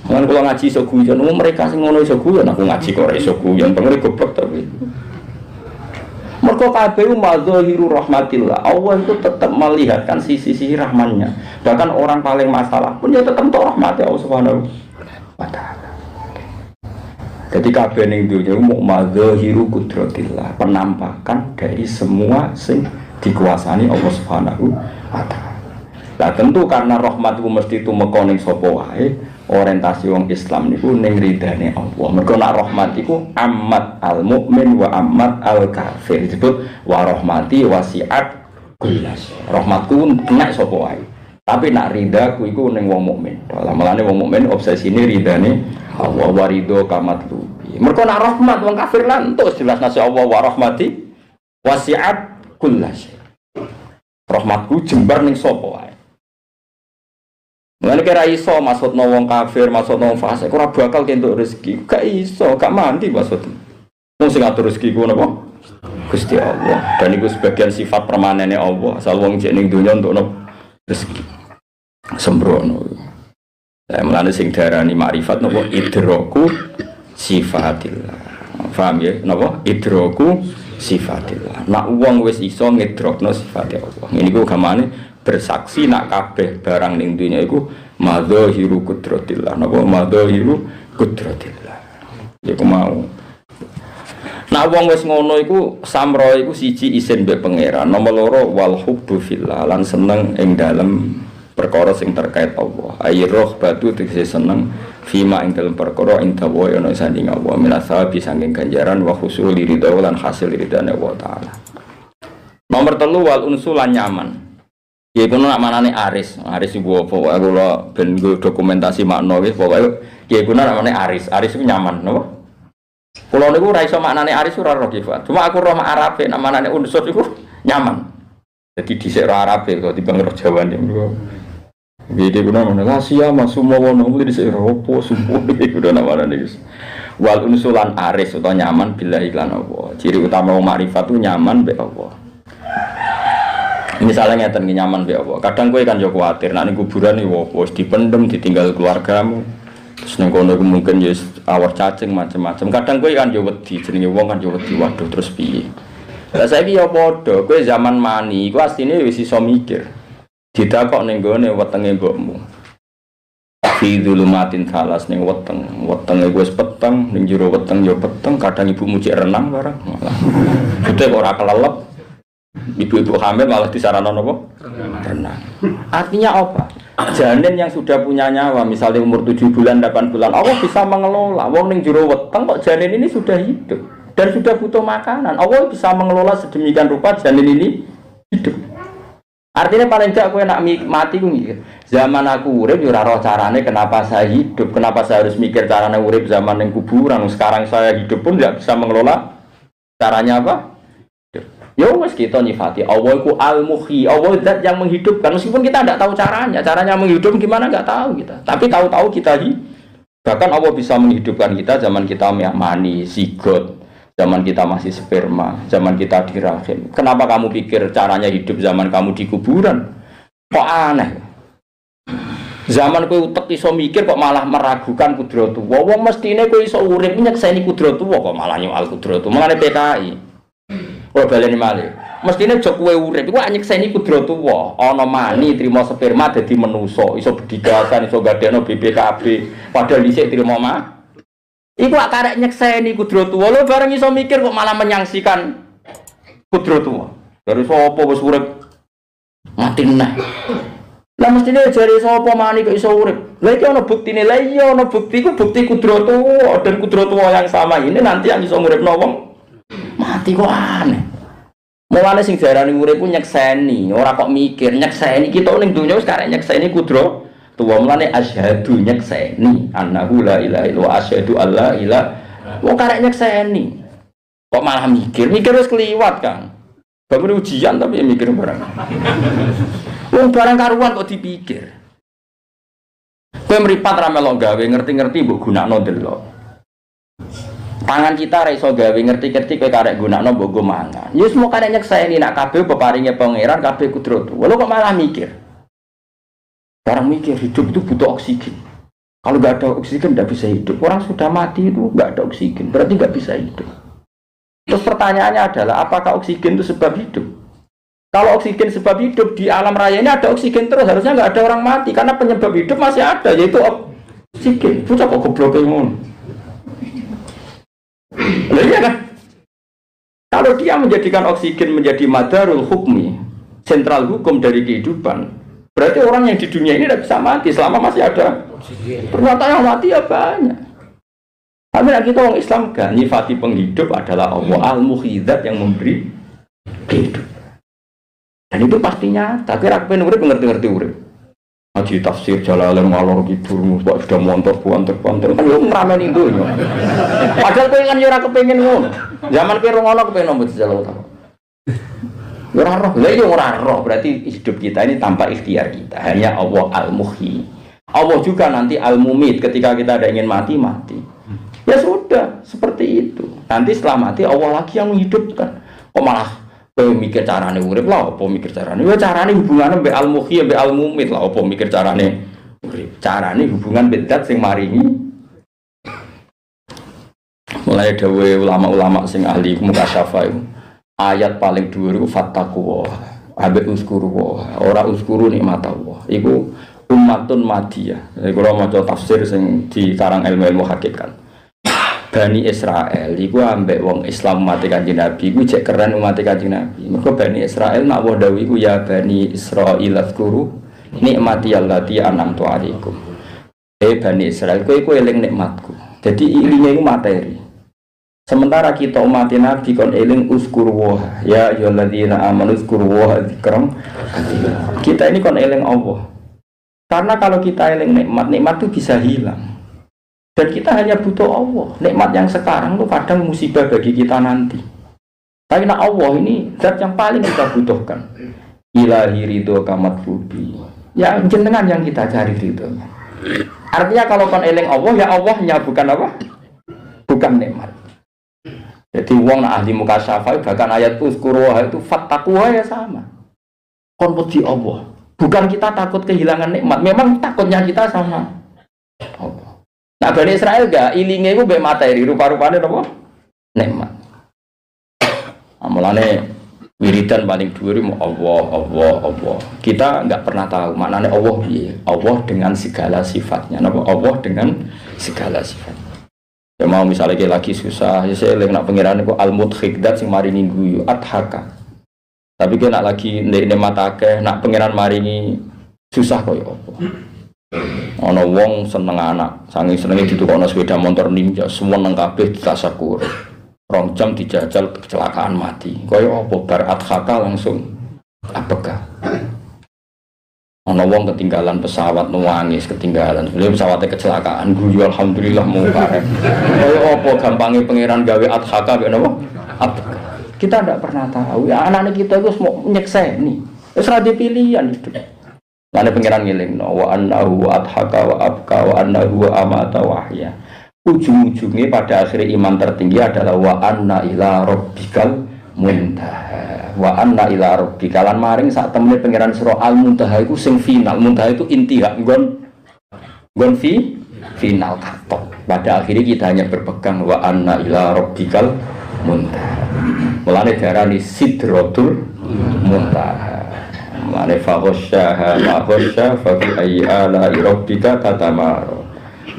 Kan kula ngaji iso guyon, mereka sing ngono iso guyon, aku ngaji kok ora iso guyon, pengen goblok tapi. Mergo kabeh madzahiru rahmatillah. Allah itu tetap melihatkan sisi-sisi rahmannya. Bahkan orang paling masalah pun ya tetap rahmat Allah Subhanahu wa ta'ala. Jadi kabeh ning dunya mung madzahiru qudratillah, penampakan dari semua sing dikuasani Allah Subhanahu wa ta'ala. Nah tentu karena rahmat itu mesti tumeka ning sapa wae, orientasi wong Islam niku ning ridane Allah. Mergo nek rahmat iku ammat al mukmin wa ammat al kafir. Disebut wa rahmati wasi'at kullas. Rahmatku kena sapa wae. Tapi nak ridaku iku ning wong mukmin. Malane wong mukmin obsesine ridane Allah wa ridho kamat lubi. Mergo nak rahmat wong kafir lan entuk jelas nasi Allah wa rahmati wasi'at kullas. Rahmatku jembar ning sapa wae. Mulane kira iso maksudno wong kafir, maksudno wong fasik ora bakal kentuk rezeki. Gak iso, gak mandi maksud. Wong sing ngatur rezeki ku napa? Gusti Allah. Dan iku sebagian sifat permanene Allah. Asal wong jek ning donya untuk rezeki. Sembrono. Lah mulane sing diarani makrifat napa idraku sifatillah. Paham ya? Napa? Idraku sifatillah. Nak wong wis iso ngidrokno sifate Allah. Ngene iku gamane bersaksi nak kabeh barang ning dunya iku madzahiru qudratillah. Napa madzahiru qudratillah. Iku mau. Nak wong wis ngono iku samro iku siji isin mbek pangeran. Nomor loro wal hubbu fillah lan seneng ing dalem perkara sing terkait Allah. Ayyroh batu tegese seneng fima ing dalem perkara ing dawa ana sanding Allah minasabi saking ganjaran wa khusul ridha lan hasil ridane Allah taala. Nomor 3 wal unsulan nyaman. Ya kuwi nak manane aris. Aris iku apa wae kula ben dokumentasi makna wis pokoke ya kuwi nak manane aris. Aris iku nyaman, napa? Kula niku ora iso maknane aris ora roh kifat. Cuma aku roh mak Arabe nak manane unsur iku nyaman. Jadi dhisik roh Arabe kok timbang roh Jawane niku. Jadi kuna mana Asia masumo wono mesti dhisik roh opo sumpah iku udah namane iki. Wal unsulan aris utawa nyaman billahi lan apa. Ciri utama makrifat itu nyaman mbek Allah. Misalnya ngeten nyaman mbek Allah. Kadang kowe kan yo kuwatir nek ning kuburan iki wis dipendem ditinggal keluargamu. Terus ning kono mungkin ya awor cacing macam-macam. Kadang kowe kan yo wedi jenenge wong kan yo wedi waduh terus piye. Lah saiki yo padha kowe zaman mani iku asline wis iso mikir. Ditakok ning gone wetenge mbokmu. Fi dzulumatin salas ning wetenge wis peteng ning jero weteng yo peteng kadang ibumu cek renang barang. Gede kok ora kelelep. Ibu-ibu hamil malah disarankan apa? Renang. Artinya apa? Janin yang sudah punya nyawa, misalnya umur 7 bulan, 8 bulan, Allah bisa mengelola. Wong ning jero weteng kok janin ini sudah hidup dan sudah butuh makanan. Allah bisa mengelola sedemikian rupa janin ini hidup. Artinya paling enggak kowe nak mati ku mikir. Zaman aku urip yo ora roh carane kenapa saya hidup, kenapa saya harus mikir carane urip zaman ning kuburan. Sekarang saya hidup pun enggak bisa mengelola caranya apa? Ya wes kita nyifati Allah itu al-muhyi, Allah zat yang menghidupkan meskipun kita tidak tahu caranya menghidupkan gimana nggak tahu kita, tapi tahu-tahu kita bahkan Allah bisa menghidupkan kita zaman kita mani, zigot, zaman kita masih sperma, zaman kita di rahim. Kenapa kamu pikir caranya hidup zaman kamu di kuburan? Kok aneh? Zaman kowe utek iso mikir kok malah meragukan kudratullah. Wong mestine kowe iso urip nyekseni kudratullah kok malah nyoal kudratullah. Mengane PKI. Kalau baleni malih, mestine aja kowe urip iku nyekseni kudratullah. Ana mani trimo sperma dadi manusa, iso bedigasan, iso gadekno BPKB, padahal dhisik trimo mah. Iku karek nyekseni kudratullah. Lho bareng iso mikir kok malah menyangsikan kudratullah. Dari sapa wis urip mati neh. Lah mestine jare sapa mani kok iso urip. Lah iki ana buktine. Lah iya ana bukti ku bukti kudratullah dan kudratullah yang sama ini nanti yang iso nguripno wong mati kok aneh. Mulane sing diarani urip ku nyekseni, ora kok mikir nyekseni kita ning donya wis karek nyekseni kudro. Tuwa mulane asyhadu nyekseni annahu la ilaha illallah asyhadu alla ilaha. Wong karek nyekseni. Kok malah mikir wis kliwat kan. Bangun ujian tapi mikir barang. Wong barang karuan kok dipikir. Kowe mripat ra melok gawe ngerti-ngerti mbok gunakno delok. Tangan kita ra iso gawe ngerti-ngerti kowe karek gunakno mbok go mangan. Ya semua karek nyekseni nak kabeh peparinge pangeran kabeh kudrat. Walau kok malah mikir. Barang mikir hidup itu butuh oksigen. Kalau nggak ada oksigen nggak bisa hidup. Orang sudah mati itu nggak ada oksigen, berarti nggak bisa hidup. Terus pertanyaannya adalah apakah oksigen itu sebab hidup? Kalau oksigen sebab hidup di alam raya ini ada oksigen terus harusnya nggak ada orang mati karena penyebab hidup masih ada yaitu oksigen. Bocah kok goblok ngono. Iya kan? Kalau dia menjadikan oksigen menjadi madarul hukmi, sentral hukum dari kehidupan, Berarti orang yang di dunia ini tidak bisa mati selama masih ada. Ternyata yang mati ya banyak. Tapi kita orang Islam gak nyifati penghidup adalah Allah al-muhyidzat yang memberi hidup. Dan itu pasti nyata. Kira kepen urip ngerti-ngerti urip. Ngaji tafsir Jalalain ngalor gitu, kok sudah montor kan yo ngrameni donya. Padahal kowe kan yo ora kepengin ngono. Zaman kowe ngono kepengin nomor jalan utama. Ora roh, lha yo ora roh, berarti hidup kita ini tanpa ikhtiar kita. Hanya Allah al-Muhyi. Allah juga nanti al-Mumit, ketika kita ada ingin mati. Ya sudah, seperti itu. Nanti setelah mati Allah lagi yang menghidupkan. Kok malah mikir carane urip lah, apa mikir carane? Ya carane hubungannya mbek al-Muhyi mbek al-Mumit lah, apa mikir carane urip. Carane hubungan bedat sing maringi. Mulai dawuhe ulama-ulama sing ahli mukasyafah itu. Ayat paling dhuwur iku fattaqwa. Ambek uskuru ora uskuru nikmat Allah. Iku ummatun madiyah. Iku ora maca tafsir sing dikarang ilmu-ilmu hakikat. Bani Israel iku ambek wong Islam umat Kanjeng Nabi iku jek keren umat Kanjeng Nabi. Mergo Bani Israel nak wa dawuh iku ya Bani Israil azkuru nikmati allati an'amtu alaikum. Bani Israel kowe iku eling nikmatku. Jadi ilinge iku materi. Sementara kita umat Nabi kon eling uskuru wa ya ayyuhalladzina amanu uskuru wa dzikram. Kita ini kon eling Allah. Karena kalau kita eling nikmat itu bisa hilang. Dan kita hanya butuh Allah. Nikmat yang sekarang itu kadang musibah bagi kita nanti. Tapi Allah ini zat yang paling kita butuhkan. Ilahi ridho kamat bubi. Ya jenengan yang kita cari ridhonya. Artinya kalau kon eling Allah, ya Allahnya bukan apa? Bukan nikmat. Jadi wong nak ahli mukasyafah bahkan ayat uzkuruha itu fattaqwa ya sama. Kon wedi Allah. Bukan kita takut kehilangan nikmat. Memang takutnya kita sama Allah. Nah Bani Israel gak ilinge iku mbek materi rupa-rupane napa? Nikmat. Mulane wiridan paling dhuwur mu Allah. Kita enggak pernah tahu maknane Allah piye. Allah dengan segala sifatnya. Napa? Allah dengan segala sifat. Ya mau misalnya kayak lagi susah, ya saya lagi nak pengiran itu al-mudhikdat sing marini guyu adhaka. Tapi kayak nak lagi ndek matake, nak pengiran marini susah koyo apa. Ana wong seneng anak, saking senenge ditukokno sepeda motor ninja, semua nang kabeh ditasakur. 2 jam dijajal kecelakaan mati. Kaya apa bar adhaka langsung apakah? Ana wong ketinggalan pesawat nangis ketinggalan. Sebenarnya pesawatnya kecelakaan, guyu alhamdulillah mau karep. Kaya apa gampange pangeran gawe adhaka mek napa? Apakah? Kita ndak pernah tahu. Ya anak-anak kita itu semua nyekseni. Wis ra dipilihan itu. Ada pengiran ngiling, wa annahu adhaka wa abka wa annahu amata wa ahya. Ujung-ujungnya pada akhirnya iman tertinggi adalah wa anna ila rabbikal muntaha. Wa anna ila rabbika lan maring sak temene pengiran surah al-muntaha itu sing final. Muntaha itu intiha nggon final katok. Pada akhirnya kita hanya berpegang wa anna ila rabbikal muntaha. Mulane darani sidratul muntaha. Mane faghasyaha ma ghasya fa bi ayyi ala'i rabbika tatamaro.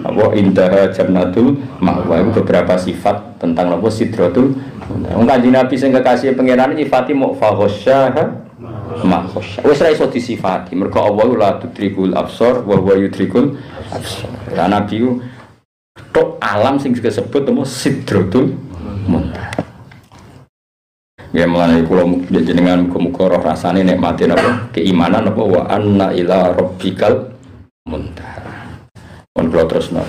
Apa indaha jannatul ma'wa itu beberapa sifat tentang apa sidratul. Wong Kanjeng Nabi sing kekasih pangeran nyifati mu faghasyaha ma ghasya. Wis ra iso disifati mergo Allah la tudrikul absar wa huwa yudrikul absar. Lah Nabi ku tok alam sing disebut apa sidratul muntaha. Ya mengenai kulo jenengan muga-muga roh rasane nikmatin apa keimanan apa wa anna ila rabbikal muntaha. Mun kulo terusno.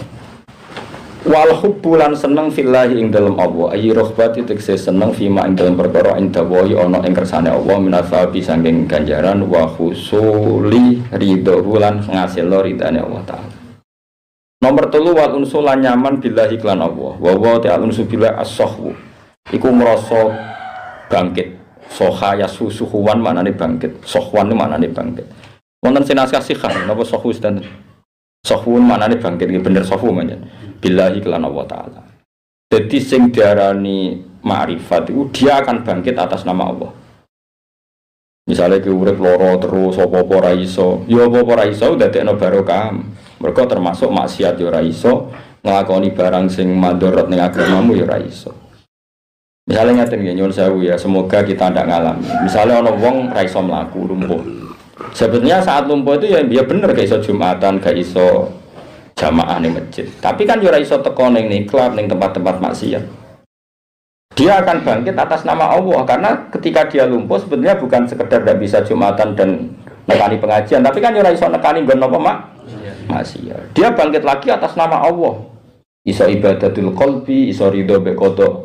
Wal hubbulan seneng fillahi ing dalem Allah. Ayi rohbati tekse seneng fima ing dalem perkara inda wa ana ing kersane Allah minasabi saking ganjaran wa husuli ridho lan ngasilno ridane Allah taala. Nomor 3 wal unsulan nyaman billahi lan Allah. Wa ta'ala unsu billah as-sahwu. Iku merasa bangkit, soha ya susuhuan maknane bangkit, sohwan itu maknane bangkit. Wonten sinaskah sikhah, napa sohu dan sohun maknane bangkit, bener sohu manjen. Billahi kelan Allah Taala. Jadi sing diarani ma'rifat itu dia akan bangkit atas nama Allah. Misalnya ke urip loro terus apa ra iso, ya apa ra iso dadekno barokah. Mergo termasuk maksiat ya ra iso, nglakoni barang sing madharat ning agamamu ya ra iso. Misalnya ngaten nggih nyuwun sewu ya, semoga kita ndak ngalami. Misalnya ana wong ra iso mlaku lumpuh. Sebetulnya saat lumpuh itu ya bener gak iso Jumatan, gak iso jamaah ning masjid. Tapi kan yo ora iso teko ning klub, ning tempat-tempat maksiat. Dia akan bangkit atas nama Allah karena ketika dia lumpuh sebetulnya bukan sekedar tidak bisa Jumatan dan nekani pengajian, tapi kan yo ora iso nekani nggon apa maksiat. Dia bangkit lagi atas nama Allah. Iso ibadatul qalbi, iso ridho be qadar.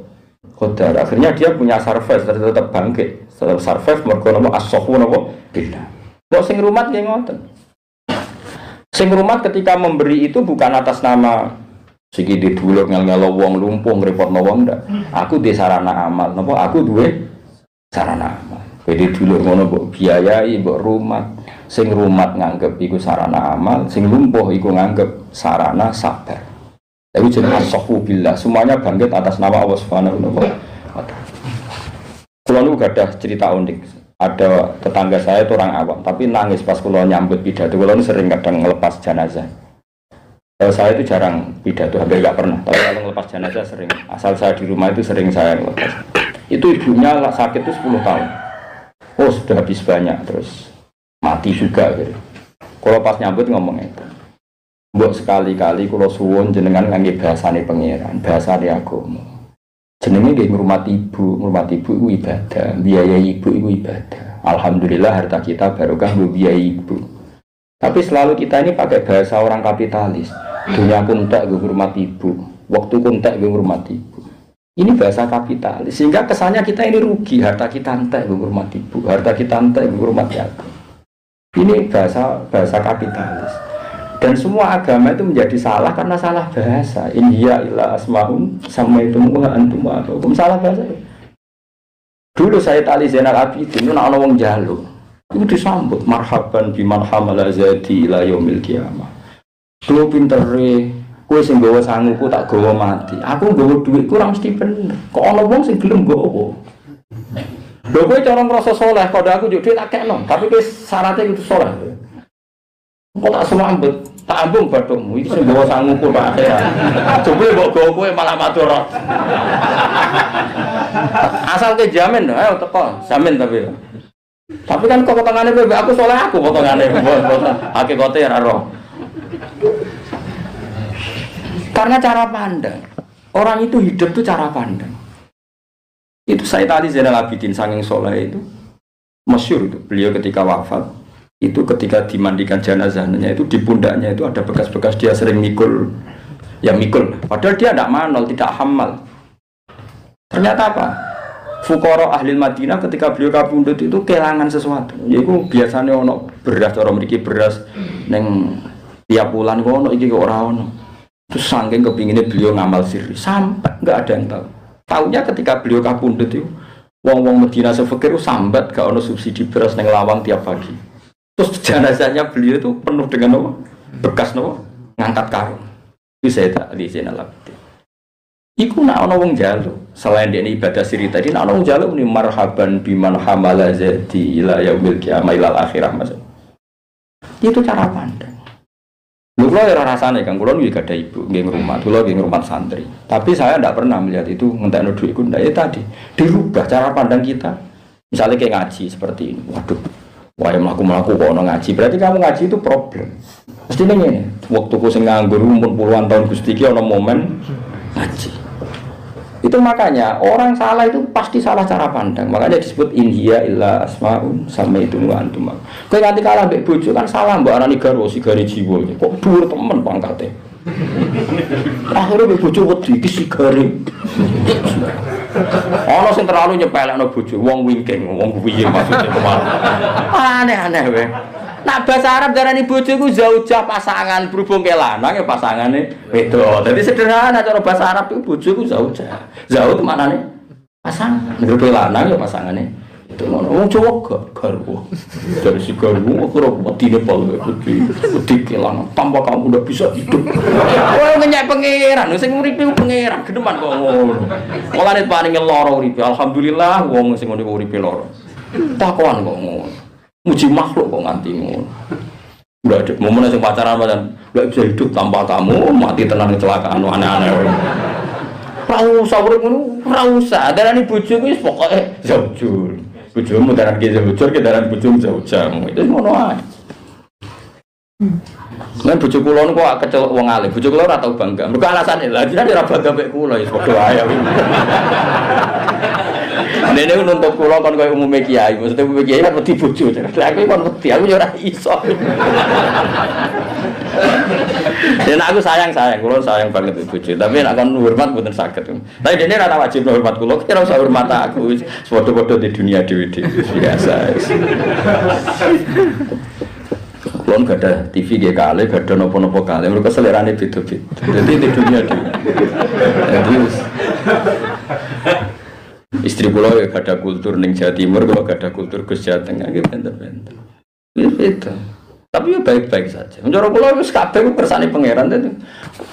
Akhirnya dia punya survive, tetap bangkit. Tetap survive mergo napa as-sahu napa billah. Kok sing rumat nggih ngoten. Sing rumat ketika memberi itu bukan atas nama siki didulur ngel-ngelo wong lumpuh ngrepotno wong ndak. Aku duwe sarana amal, napa aku duwe sarana amal. Jadi dulur ngono mbok biayai, mbok rumat. Sing rumat nganggep iku sarana amal, sing lumpuh iku nganggep sarana sabar. Tapi jenenge as-sahu billah, semuanya bangkit atas nama Allah Subhanahu wa taala. Kulo nu gadah cerita unik. Ada tetangga saya itu orang awam, tapi nangis pas kulo nyambut pidato. Kulo ini sering kadang ngelepas jenazah. Saya itu jarang pidato, hampir nggak pernah. Tapi kalau ngelepas jenazah sering. Asal saya di rumah itu sering saya ngelepas. Itu ibunya sakit itu 10 tahun. Oh sudah habis banyak, terus mati juga. Gitu. Kalau pas nyambut ngomong itu, mbok sekali-kali kulo suwun jenengan ngangge bahasane pangeran, bahasane agama. Jenenge nggih ngurmati ibu itu ibadah, biayai ibu itu ibadah. Alhamdulillah harta kita barokah nggo biayai ibu. Tapi selalu kita ini pakai bahasa orang kapitalis. Dunia kuntek nggo ngurmati ibu, waktu kuntek nggo ngurmati ibu. Ini bahasa kapitalis. Sehingga kesannya kita ini rugi, harta kita entek nggo ngurmati ibu, harta kita entek nggo ngurmati aku. Ini bahasa kapitalis. Dan semua agama itu menjadi salah karena salah bahasa. In hiya illa asmaun samaitumuha antum wa hukum, salah bahasa. Dulu saya tali Zainal Abidin itu ana wong njaluk. Itu disambut marhaban biman hamala zati ila yaumil qiyamah. Kulo pintere, kowe sing gawa sanguku tak gawa mati. Aku gawa dhuwit kurang mesti bener. Kok ana wong sing gelem gawa. Lho kowe cara ngrasa saleh, kok aku njuk dhuwit tak kekno, tapi kowe syaratnya kudu saleh. Kok tak semambet, tak ambung bathukmu iki sing gawa sanguku tak akeh. Coba mbok gawa kowe malah matur. Asal ke jamin, ayo teko, jamin tapi. Tapi kan kok potongane kowe aku saleh aku potongane. Hakikate ora roh. Karena cara pandang. Orang itu hidup itu cara pandang. Itu saya tadi Zainal Abidin saking soleh itu masyhur itu. Beliau ketika wafat itu ketika dimandikan jenazahnya itu di pundaknya itu ada bekas-bekas dia sering mikul. Ya mikul. Padahal dia tidak manol, tidak hamal. Ternyata apa? Fuqara ahli Madinah ketika beliau kapundhut itu kehilangan sesuatu. Yaiku biasanya ono beras, cara mriki beras neng tiap bulan kok ono iki kok ora ono. Terus saking kepinginnya beliau ngamal sirri sampai nggak ada yang tahu. Taunya ketika beliau kapundhut itu wong-wong Madinah sefekir sambat gak ono subsidi beras neng lawang tiap pagi. Terus jenazahnya beliau itu penuh dengan apa? Bekas apa? Ngangkat karung. Itu saya tak di Zainal Abidin. Iku nak ono wong njaluk. Selain dia ibadah sirri tadi, nak ono wong njaluk ni marhaban biman hamala zati ila yaumil qiyamah ilal akhirah mas. Itu cara pandang. Lho kula ora rasane Kang, kula nggih gadah ibu, nggih ngrumat, kula nggih ngrumat santri. Tapi saya tidak pernah melihat itu ngentekno dhuwitku ndak ya tadi. Dirubah cara pandang kita. Misalnya kayak ngaji seperti ini. Waduh. Wah, mlaku-mlaku kok ono ngaji. Berarti kamu ngaji itu problem. Mesti ngene. Waktuku sing nganggur umur puluhan tahun Gusti iki ono momen ngaji. Itu makanya orang salah itu pasti salah cara pandang. Makanya disebut inhiya illa asmaun samaitum wa antum. Kowe nganti kalah mbek bojo kan salah mbok arani garwa sigare jiwa. Kok dhuwur temen pangkate. Akhirnya mbek bojo wedi iki sigare. Ana sing terlalu nyepelekno bojo, wong wingking, wong piye maksudnya kemana. Aneh-aneh wae. Nak bahasa Arab darani bojo iku zaujah pasangan, berhubung ke lanang ya pasangane wedok. Dadi sederhana cara bahasa Arab itu bojo iku zaujah. Zauj itu maknane pasangan, berhubung lanang ya pasangane. Itu ngono. Wong Jawa gak garwa. Dari si garwa ora wedine pol wedi kelangan tanpa kamu udah bisa hidup. Kowe ngenyek pangeran, sing uripe ku pangeran geneman kok ngono. Mulane paling lara uripe. Alhamdulillah wong sing ngene uripe lara. Takoan kok ngono. Muji makhluk kok nganti ngono. Udah ada momen sing pacaran enggak bisa hidup tanpa kamu, mati tenang kecelakaan aneh-aneh. Ora usah urip ngono, ora usah. Darani bojoku wis pokoke zaujul. bojomu daran ki bocor ki daran bojomu jauh-jauh. Itu ngono ae. Lan bojo kula niku kok kecelok wong alim. Bojo kula ora tau bangga. Mergo alasane lha jenenge ora bangga mek kula ya padha ae. Dene nuntut kula kon koyo umume kiai, maksudnya umume kiai kan wedi bojo. Lah aku kon wedi, aku yo ora iso. Dan aku sayang, kula sayang banget bojo. Tapi nek kon hormat mboten saged. Tapi dene ora wajib hormat kula, kira usah hormat aku. Padha-padha di dunia dhewe-dhewe biasa. Kulon gak ada TV gak kali, gak ada nopo-nopo kali. Mereka selerane beda-beda. Jadi di dunia dhewe. Jadi istri kula ya gak ada kultur ning Jawa Timur, kula gak ada kultur Gus Jawa Tengah gitu benten-benten. Beda. Tapi ya baik-baik saja. Mencara kula wis kabeh ku kersane pangeran itu.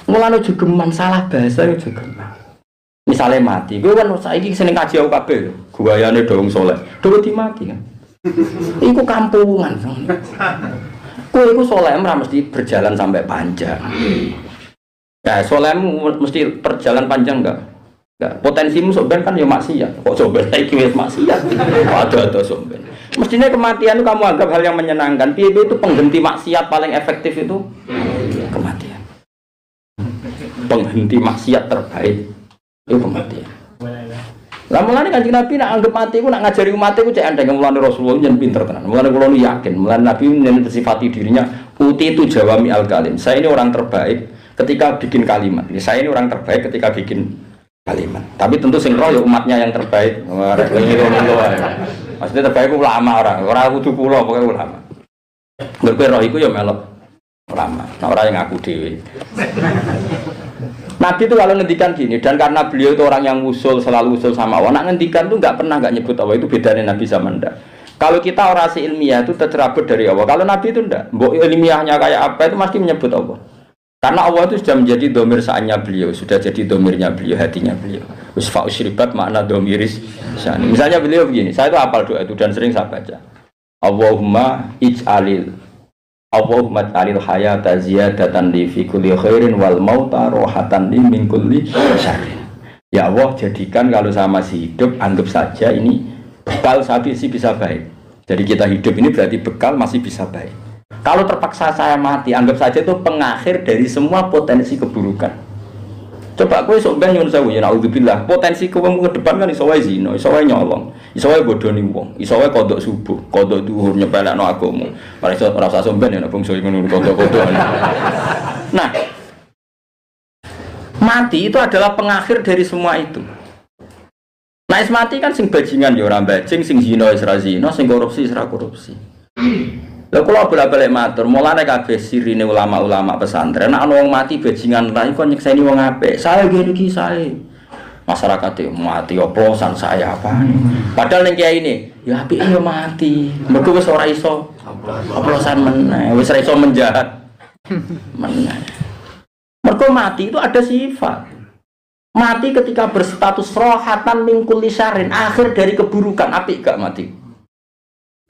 Mulane jogeman salah bahasa itu jogeman. Misale mati, kowe kan saiki seneng kaji aku kabeh lho. Guayane dong soleh. Dhewe dimati kan. Iku kampungan. Kowe iku soleh ora mesti berjalan sampai panjang. Ya, solehmu mesti perjalanan panjang enggak? Enggak. Potensimu soben kan ya maksiat. Kok soben iki wis maksiat. Ada soben. Mestinya kematian itu kamu anggap hal yang menyenangkan. Piye-piye itu penghenti maksiat paling efektif itu kematian. Penghenti maksiat terbaik itu kematian. Lah mulane Kanjeng Nabi nak anggap mati ku nak ngajari umat iku cek andeng mulane Rasulullah yen pinter tenan. Mulane kula yakin, mulane Nabi mensifati dirinya uti itu jawami al-kalim. Saya ini orang terbaik ketika bikin kalimat. Saya ini orang terbaik ketika bikin kalimat. Tapi tentu sing roh ya umatnya yang terbaik. Maksudnya terbaik ku ulama ora kudu kula pokoke ulama. Mergo roh iku ya melok ulama. Nah ora yang aku dhewe. Nabi itu kalau ngendikan gini, dan karena beliau itu orang yang selalu usul sama Allah, nak ngendikan itu nggak nyebut Allah, itu bedanya Nabi sama ndak. Kalau kita orasi ilmiah itu tercerabut dari Allah, kalau Nabi itu ndak, mbok ilmiahnya kayak apa itu pasti menyebut Allah. Karena Allah itu sudah menjadi domir saatnya beliau, sudah jadi domirnya beliau, hatinya beliau. Usfa usribat makna domiris. Misalnya beliau begini, saya itu hafal doa itu dan sering saya baca. Allahumma Allahumma ta'alil hayata ziyadatan li fi kulli khairin wal mauta rohatan li min kulli syarrin. Ya Allah, jadikan kalau saya masih hidup, anggap saja ini bekal saya bisa baik. Jadi kita hidup ini berarti bekal masih bisa baik. Kalau terpaksa saya mati, anggap saja itu pengakhir dari semua potensi keburukan. Coba kowe sok ben nyuwun sewu ya naudzubillah. Potensi kowe ke depan kan iso wae zina, iso wae nyolong, iso wae bodoni wong, iso wae kodok subuh, kodok duhur nyepelekno agama. Ora iso ora usah somben ya nek bangsa ngono kodok-kodok. Nah, mati itu adalah pengakhir dari semua itu. Nah, mati kan sing bajingan ya ora bajing, sing zina wis ra zina, sing korupsi wis ra korupsi. Lha kula bolak-balik matur, mulane kabeh sirine ulama-ulama pesantren, nek ana wong mati bajingan lae kok nyekseni wong apik. Saya ngene iki sae. Masyarakat mati oplosan saya apa? Padahal ning kiai ini, ya apike ya mati. Mergo wis ora iso oplosan meneh, wis ora iso menjahat. Meneh. Mergo mati itu ada sifat. Mati ketika berstatus rohatan min kulli syarrin, akhir dari keburukan. Apik gak mati?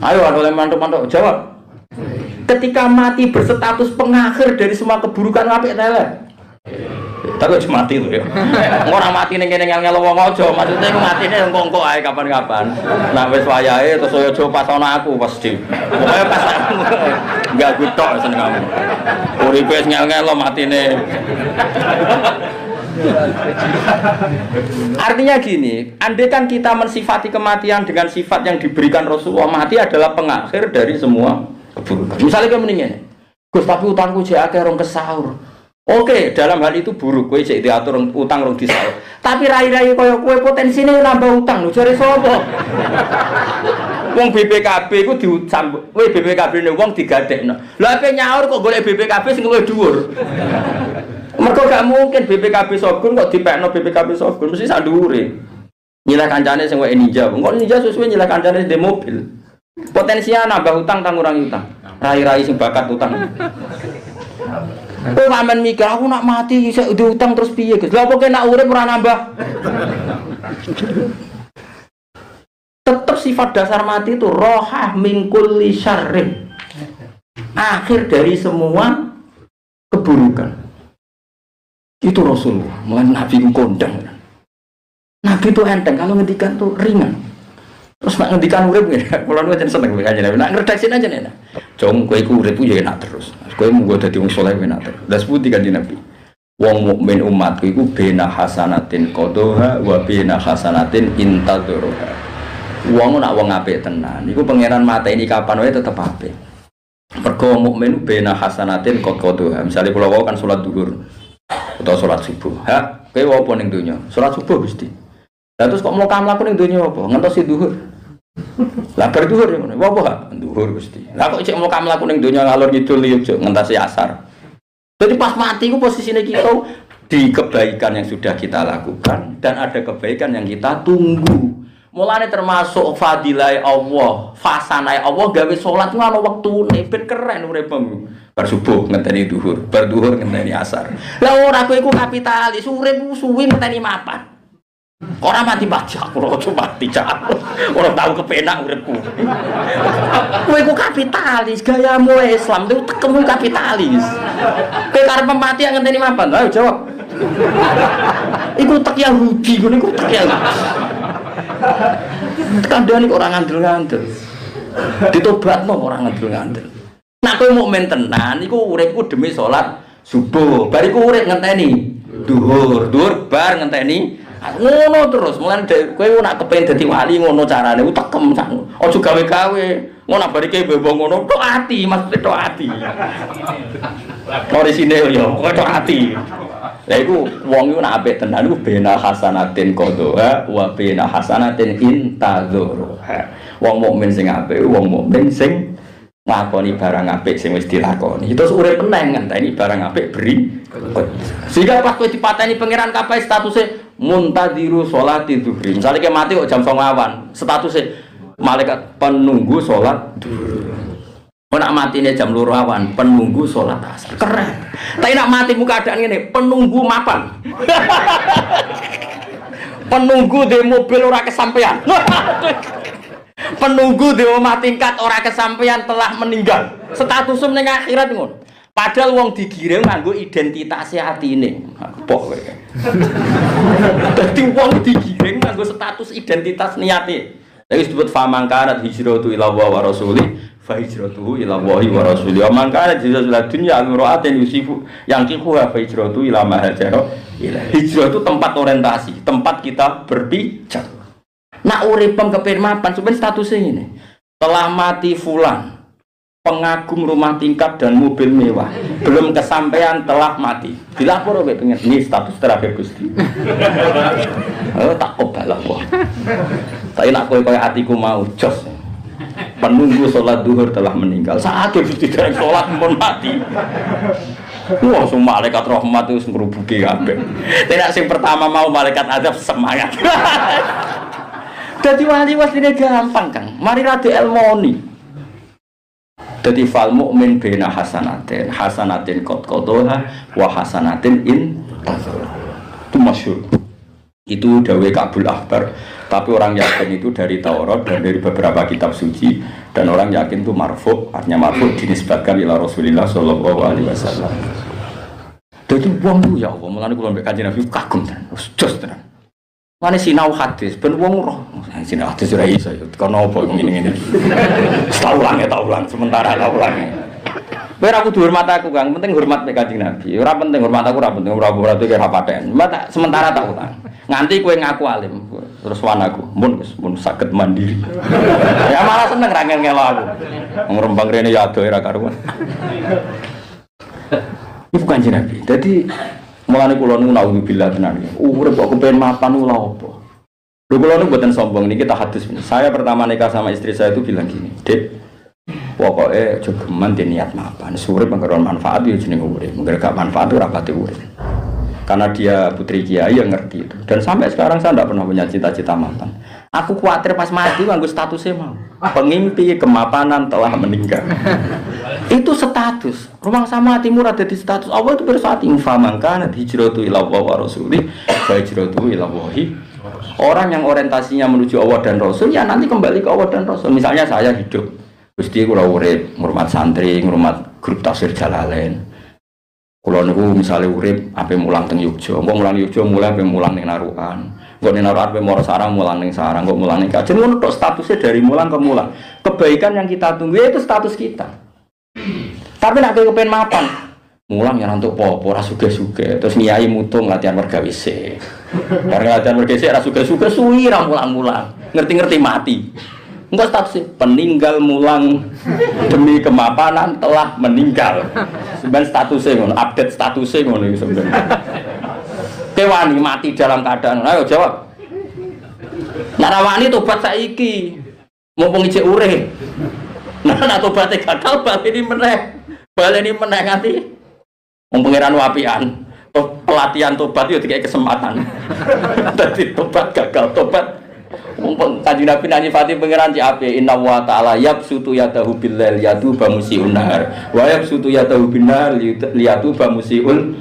Ayo ada mantuk-mantuk jawab. Ketika mati berstatus pengakhir dari semua keburukan, apik tele. Tapi cuma mati itu ya. Orang mati ning kene ngel-ngel wong aja, maksudnya ku matine engko-engko ae kapan-kapan. Nah wis wayahe terus yo aja pas ana aku pasti. Pokoke pas aku enggak gutok seneng kamu. Uripe wis ngel-ngel matine. Artinya gini, andai kan kita mensifati kematian dengan sifat yang diberikan Rasulullah, mati adalah pengakhir dari semua keburukan. Misalnya kayak mendingin, Gus tapi utangku jek akeh rong kesaur. Oke, dalam hal itu buruk, kowe jek diatur utang rong disaur. Tapi rai-rai koyo kowe potensine nambah utang lho, jare sapa? Wong BPKB iku disambut, kowe BPKB ne wong digadekno. Lah ape nyaur kok golek BPKB sing luwih dhuwur. Mergo gak mungkin BPKB Sogun kok dipekno BPKB Sogun mesti sak dhuwure. Nyilah kancane sing wae ninja. Kok ninja suwe nyilah kancane di mobil. Potensinya nambah utang tang ngurangi utang. Rai-rai sing bakat utang. Kowe sampean mikir aku nak mati isih diutang terus piye, Gus? Lha apa kena urip ora nambah? Tetap sifat dasar mati itu rohah min kulli syarrin. Akhir dari semua keburukan. Itu Rasulullah, mulai Nabi kondang. Nabi itu enteng, kalau ngendikan itu ringan. Terus nak ngendikan urip nggih, kula nu jan seneng kanjeng Nabi. Nak ngredaksine aja enak. Jong kowe iku urip yo enak terus. Kowe mung dadi wong saleh enak terus. Lah seputi kanjeng Nabi. Wong mukmin umatku iku bena hasanatin qadha wa bena hasanatin intadzuruha. Wong nak wong apik tenan iku pangeran mateni kapan wae tetep apik. Mergo mukmin bena hasanatin qadha. Misale kula kan salat zuhur atau salat subuh. Ha, kowe apa ning donya? Salat subuh Gusti. Lah terus kok mlokam laku ning donya apa? Ngentosi zuhur. Lah bar zuhur ya ngono. Apa ha? Zuhur Gusti. Lah kok cek mlokam laku ning donya ngalor ngidul yo ngentasi asar. Jadi pas mati itu posisinya kita di kebaikan yang sudah kita lakukan dan ada kebaikan yang kita tunggu. Mulanya termasuk fadilah Allah, fasanai Allah gawe sholat itu ada waktu ben keren uripmu. Bar subuh ngenteni duhur, bar duhur ngenteni asar. Lah ora kowe iku kapitalis, urip suwi ngenteni mapan. Ora mati baca, ora mati cak. Ora tahu kepenak uripku. Kowe iku kapitalis, gayamu Islam itu tekemu kapitalis. Kowe karep mati ngenteni mapan? Ayo jawab. Iku tek Yahudi, ngono iku tek Yahudi. Kandhane kok ora ngandel-ngandel. Ditobatno orang ngandel-ngandel. Nek kowe mukmin tenan iku uripku demi salat subuh. Bar iku urip ngenteni duhur, duhur bar ngenteni ngono terus. Mulane kowe nak kepengin dadi wali ngono carane tekem sak. Aja gawe-gawe. Ngono barike bebong ngono tok ati, maksud tok ati. Orisine yo tok ati. Lah iku wong iku nak apik tenan iku bena hasanatin qadha wa bena hasanatin intadzurha. Wong mukmin sing apik wong mukmin sing nglakoni barang apik sing wis dilakoni. Terus urip meneng ngenteni barang apik beri. Sehingga pas kowe dipateni pangeran kapae statuse muntadiru sholati zuhri. Misale ke mati kok jam 09.00 awan, statuse malaikat penunggu salat zuhur. Nak matine jam 2 awan, penunggu salat asar. Keren. Tapi nak mati muka keadaan ngene, penunggu mapan. Penunggu di mobil ora kesampean. Penunggu di omah tingkat ora kesampean telah meninggal. Statusum ning akhirat ngono. Padahal wong digiring nganggo identitas atine. Kepok kowe. Dadi wong digiring nganggo status identitas niate. Lha disebut famangkarat hijratu ila wa rasuli fa hijratuhu ila Allahi wa rasuli. Wa man kana hijratu ila dunya amra'atin yusifu yang kihu fa hijratu ila ma hajara ila. Hijrah itu tempat orientasi, tempat kita berpijak. Nak uripem kepen mapan sampeyan statusnya ini. Telah mati fulan, pengagum rumah tingkat dan mobil mewah, belum kesampaian telah mati. Dilapor kowe pengen ini status terakhir Gusti. Oh tak obalah kok. Tapi nak kowe kaya atiku mau jos. Penunggu sholat duhur telah meninggal. Saat itu tidak sholat pun mati. Wah, semua malaikat rahmat itu ngerubuki kabeh. Tidak sing pertama mau malaikat azab semangat. Jadi wali wasline gampang Kang. Mari rada elmoni. Jadi fal mukmin bena hasanatin, hasanatin qadha wa hasanatin intazur. Itu masyhur. Itu dawai Kabul Akbar. Tapi orang yakin itu dari Taurat dan dari beberapa kitab suci, dan orang yakin itu marfu', artinya marfu' dinisbatkan ila Rasulillah sallallahu alaihi wasallam. Jadi wong ku ya Allah, mulane kula mbek Kanjeng Nabi kagum tenan, jos tenan. Mane sinau hadis ben wong roh. Sinau hadis ora iso ya, kono apa ngene-ngene. Tak ulang, sementara tak ulang. Kowe ora kudu hormat aku, Kang. Penting hormat mek Kanjeng Nabi. Ora penting hormat aku, ora penting ora berarti kira paten. Sementara tak ulang. Nganti kowe ngaku alim. Terus wan aku, mun saged mandiri. Ya malah seneng ra ngel-ngelo aku. Wong Rembang rene ya ado ora karuan. Iku Kanjeng Nabi. Dadi mulane kula niku naudzubillah tenan. Urip kok kepen mapan lha opo. Lho kula niku mboten sombong niki tak hadis. Saya pertama nikah sama istri saya itu bilang gini, "Dek, pokoknya jogeman di niat mapan, surip menggeron manfaat ya jenenge urip. Mengger gak manfaat ora pati urip." Karena dia putri kiai yang ngerti itu. Dan sampai sekarang saya tidak pernah punya cita-cita mapan. Aku khawatir pas mati nganggo statusnya mau. Pengimpi kemapanan telah meninggal. Itu status. Rumah sama hatimu ada di status. Allah itu bersatu. Famangkanat hijratu ila Allah wa rasuli fa hijratu ila Allahi. Orang yang orientasinya menuju Allah dan Rasul ya nanti kembali ke Allah dan Rasul. Misalnya saya hidup Gusti kula urip ngurmat santri, ngurmat grup tafsir Jalalain. Kula niku misale urip ape mulang teng Yogya, engko mulang Yogya mulai ape mulang ning Narukan. Kok nek ora arep moro sarang mulang ning sarang, kok mulang ning kajen ngono tok statusnya dari mulang ke mulang. Kebaikan yang kita tunggu itu status kita. Tapi nek kowe kepen mapan, mulang ya untuk popo ora suge-suge, terus nyai mutung latihan warga WC. Bareng latihan warga WC ora suge-suge suwi ra mulang-mulang. Ngerti-ngerti mati. Engko status peninggal mulang demi kemapanan telah meninggal. Sebenarnya statusnya ngono, update statusnya ngono iki sebenarnya. Kewani mati dalam keadaan, ayo jawab. Nak rawani tobat saiki, mumpung ijek urip. Nah tobatnya gagal, baleni meneh nganti. Pengiran wapian, pelatihan tobat itu kayak kesempatan. Tadi tobat gagal, tobat. Mumpung Kanjeng Nabi nyifati pengiran CAP, Inna wa ta'ala yabsutu yadahu bil-lail yatuba musii'un nahar wa yabsutu yadahu bin-nahar liyatuba musii'ul.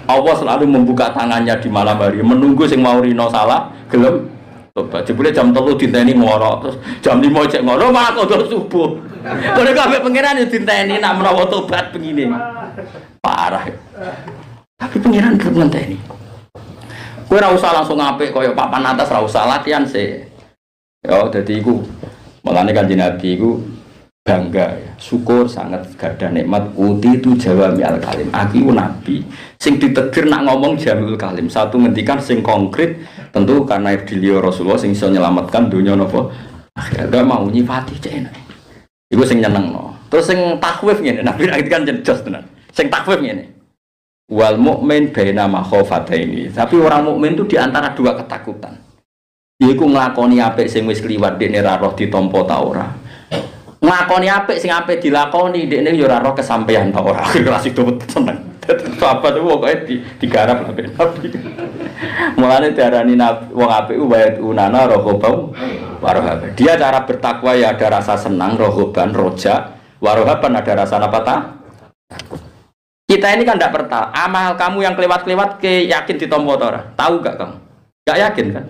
Allah selalu membuka tangannya di malam hari menunggu sing mau rino salah gelem tobat. Jebule jam 3 dinteni ngoro, terus jam 5 cek ngoro malah kodho subuh. Kene kabeh pengiran yo dinteni nak menawa tobat begini. Parah. Tapi pengiran tetep ngenteni. Kowe ora usah langsung apik kaya papan atas, ora usah latihan sih. Ya dadi iku mulane Kanjeng Nabi iku bangga ya, syukur sangat gadah nikmat uti itu jawami al kalim. Aku nabi sing ditegur nak ngomong jamiul kalim. Satu ngendikan sing konkret tentu karena beliau Rasulullah sing iso nyelamatkan dunia napa akhirnya mau nyifati cek enak. Iku sing nyenengno. Terus sing takwif ngene, Nabi kan jos tenan. Sing takwif ngene. Wal mukmin baina makhofataini. Tapi orang mukmin itu di antara dua ketakutan. Iku nglakoni apik sing wis kliwat dekne ra roh ditampa ta ora. Nglakoni apik sing apik dilakoni dekne ya ora roh kesampaian ta ora. Kelas itu seneng. Sahabat itu pokoke digarap Nabi. Mulane diarani wong apik ku wayat unana rohobau warohab. Dia cara bertakwa ya ada rasa senang, rohoban, roja, warohaban ada rasa apa ta? Kita ini kan tidak perta. Amal kamu yang kelewat-kelewat ke yakin ditompo ora? Tahu gak kamu? Gak yakin kan?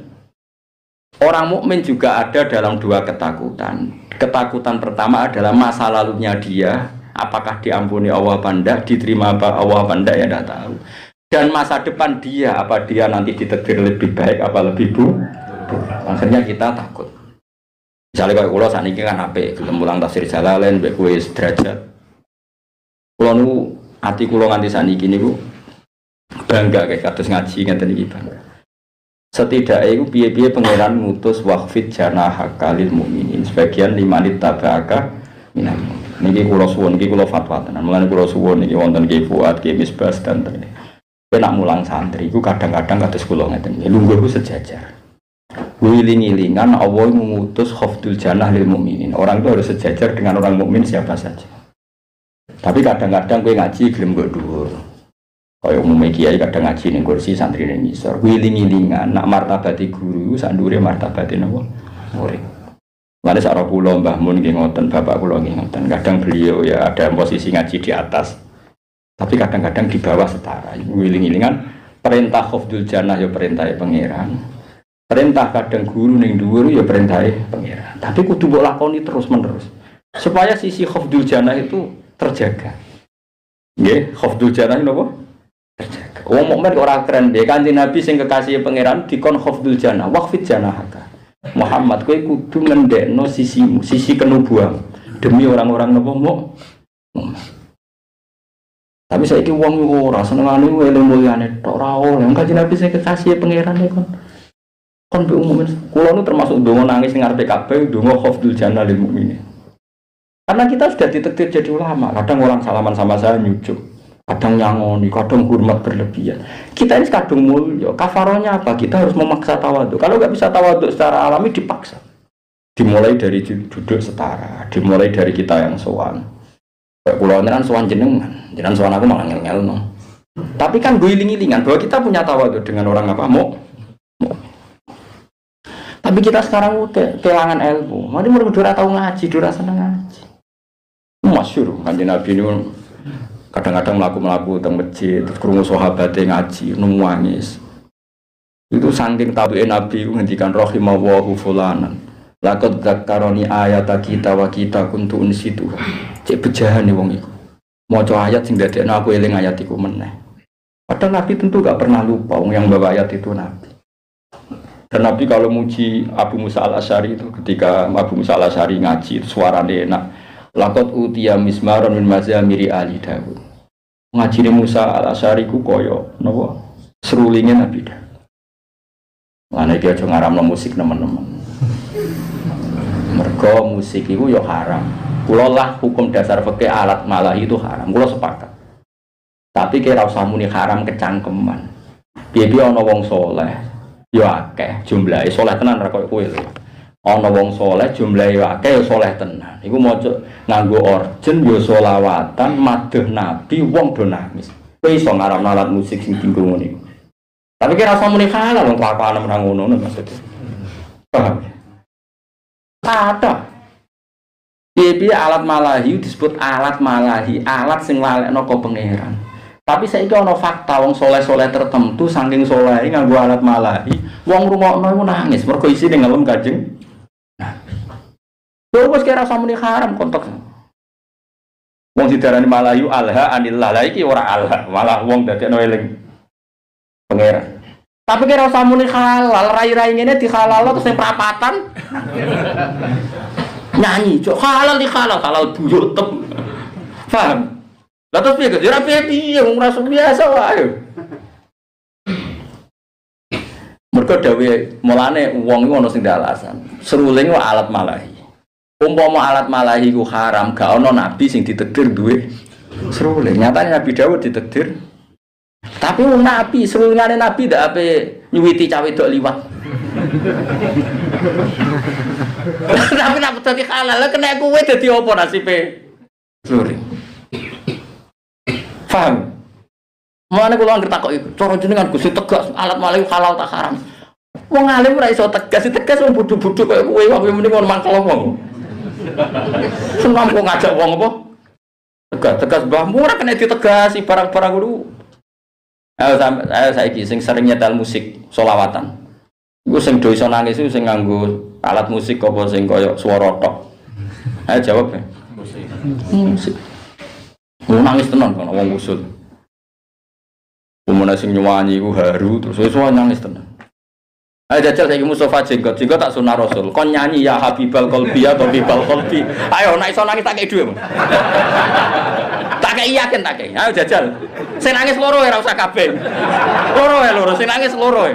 Orang mukmin juga ada dalam dua ketakutan. Ketakutan pertama adalah masa lalunya dia, apakah diampuni Allah apa enggak, diterima apa Allah apa enggak ya tidak tahu. Dan masa depan dia, apa dia nanti ditegur lebih baik apa lebih buruk. Akhirnya kita takut. Misalnya kalau kula saniki kan apik gelem mulang tafsir Jalalain mbek kowe derajat. Kula nu ati kula nganti saniki niku bangga kayak kados ngaji ngeten iki bangga. Setidaknya itu piye-piye pangeran mutus waqfid janahaka lil mukminin sebagian limanit tabaka minal mu'minin. Niki kula suwun iki kula fatwa tenan. Mulane kula suwun niki wonten Ki Fuad, Ki Misbas dan tene. Penak mulang santri iku kadang-kadang kados kula ngeten. Lungguh ku sejajar. Wiling-wilingan Allah mengutus khafdul janah lil mukminin. Orang itu harus sejajar dengan orang mukmin siapa saja. Tapi kadang-kadang kowe ngaji gelem nggo dhuwur. Kaya umumnya kiai kadang ngaji ning kursi santri ning ngisor. Wiling-wilingan nak martabate guru sak ndure martabate napa? Murid. Mane sak ora kula Mbah Mun nggih ngoten, bapak kula nggih ngoten. Kadang beliau ya ada posisi ngaji di atas. Tapi kadang-kadang di bawah setara. Wiling-wilingan perintah khafdul janah ya perintahe pangeran. Perintah kadang guru ning dhuwur ya perintahe pangeran. Tapi kudu mbok lakoni terus-menerus. Supaya sisi khafdul janah itu terjaga. Nggih, khafdul janah napa? Terjaga. Wong mukmin ora keren deh. Kanjeng Nabi sing kekasih pangeran dikon khafdul janah, waqfid janahaka. Muhammad kowe kudu ngendekno sisi kenubuan demi orang-orang napa mukmin. Tapi saiki wong ora senengane eling mulyane tok ora oleh. Kanjeng Nabi sing kekasih pangeran kon be umumin. Kula nu termasuk ndonga nangis ning ngarepe Ka'bah, ndonga khafdul janah lil mukminin. Karena kita sudah ditakdir jadi ulama, kadang orang salaman sama saya nyucuk, kadang nyangoni, kadang hormat berlebihan. Kita ini kadang mulia, kafarohnya apa? Kita harus memaksa tawaduk. Kalau nggak bisa tawaduk secara alami dipaksa. Dimulai dari duduk setara, dimulai dari kita yang sowan. Kayak pulau kan sowan jenengan sowan aku malah ngel-ngel no. Tapi kan gue iling-ilingan bahwa kita punya tawaduk dengan orang apa mau. Tapi kita sekarang kehilangan ilmu. Mari murid-murid tahu ngaji, dora seneng ngaji. Masyhur Kanjeng Nabi ini kadang-kadang melaku teng masjid terus krungu sahabate ngaji nangis. Itu saking tabuke Nabi ngendikan rahimallahu fulanan. Laqad dzakkarani ayata kita wa kita kuntu unsitu. Cek bejahane wong iku. Maca ayat sing dadekno aku eling ayat iku meneh. Padahal Nabi tentu gak pernah lupa wong yang bawa ayat itu Nabi. Dan Nabi kalau muji Abu Musa al-Asy'ari itu ketika Abu Musa al-Asy'ari ngaji suaranya enak. Laqad utiya mismaron min mazamiri ali Dawud. Ngaji Musa al-Asy'ari ku koyo napa serulinge Nabi Dawud. Lan iki aja ngaramno musik teman-teman. Mergo musik itu ya haram. Kula lah hukum dasar fikih alat malahi itu haram. Kula sepakat. Tapi kira usah muni haram kecangkeman. Piye-piye ana wong saleh ya akeh jumlahe saleh tenan ra koyo kowe lho. Ana wong saleh jumlahe ya akeh ya saleh tenan. Iku maca nganggo orjen ya selawatan madheh nabi wong do nangis. Kowe iso ngaramno alat musik sing dienggo ngene. Tapi kira usah muni halal wong kelakuan ora ngono maksudnya. Paham? Ada. Piye-piye alat malahi disebut alat malahi, alat sing lalekno ka pangeran. Tapi saiki ana fakta wong soleh-soleh tertentu saking soleh nganggo alat malahi, wong rungokno iku nangis mergo isine ngelem Kanjeng Nabi. Lho wis kira samune haram konteks. Wong didarani malahi alha anillah. Lah iki ora alha, malah wong dadekno eling pangeran. Tapi kira samune halal, rai-rai ngene dihalal terus sing prapatan. Nyanyi, cok halal di halal buyut tem. Paham? Lah terus piye? Ya piye wong rasa biasa wae. Mergo dawuhe mulane wong iku ana sing alasan. Seruling wae alat malahi. Umpama alat malahi ku haram, gak ana nabi sing ditakdir duwe seruling. Nyatane Nabi Dawud ditakdir. Tapi wong nabi, serulingane nabi ndak ape nyuwiti cawe dok liwat. Tapi nek dadi halal kena kowe dadi apa nasibe? Seruling. Paham? Mulane kula anggere takok iku, cara jenengan Gusti tegas alat malahi halal tak haram. Wong alim ora iso tegas wong bodho-bodho koyo kowe wae mending ngono mangkel wong. Senam kok ngajak wong apa? Tegas mbahmu ora kena ditegasi barang-barang kudu. Ayo saiki sing sering nyetel musik selawatan. Iku sing do iso nangis iku sing nganggo alat musik apa sing koyo swara tok. Ayo jawab ya. Musik. Nangis tenan kan wong usul. Umune sing nyanyi iku haru terus wis nangis tenan. Ayo jajal saiki Mustofa jenggot tak sunah Rasul. Kon nyanyi ya Habibal Qalbi atau Habibal Qalbi. Ayo nek iso nangis tak kei dhuwit. Tak kei yakin tak kei. Ayo jajal. Sing nangis loro ora usah kabeh. Loro sing nangis loro.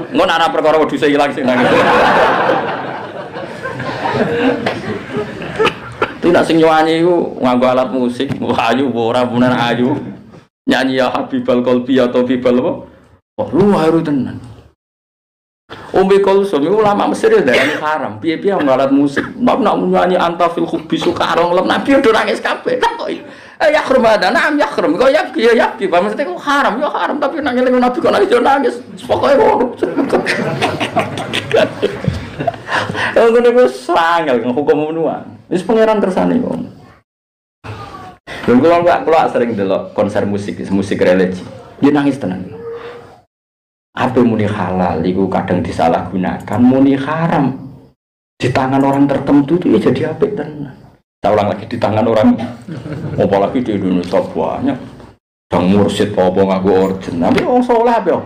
Ngono arep perkara wedhuse ilang sing nangis. Tidak sing nyanyi iku nganggo alat musik, ayu ora punan ayu. Nyanyi ya Habibal Qalbi atau Habibal apa? Oh, lu haru tenan. Umbi Kulsum itu ulama Mesir ya darani haram. Piye-piye alat musik. Mbak nak nyanyi anta fil hubbi sukarong lem Nabi udah nangis kabeh. Takoki. Ya khurmada na'am ya khurm. Kok ya ki, Pak mesti kok haram ya haram tapi nang eling Nabi kok nangis yo nangis. Pokoke ngono. Ngono ku sangel hukum menuan. Wis pangeran kersane kok. Lha kula sering delok konser musik religi. Dia nangis tenan. Apa muni halal itu kadang disalahgunakan, muni haram di tangan orang tertentu itu ya jadi apik tenan. Saya ulang lagi di tangan orang, apalagi di Indonesia banyak yang mursid apa ngaku origin, tapi orang soleh apa?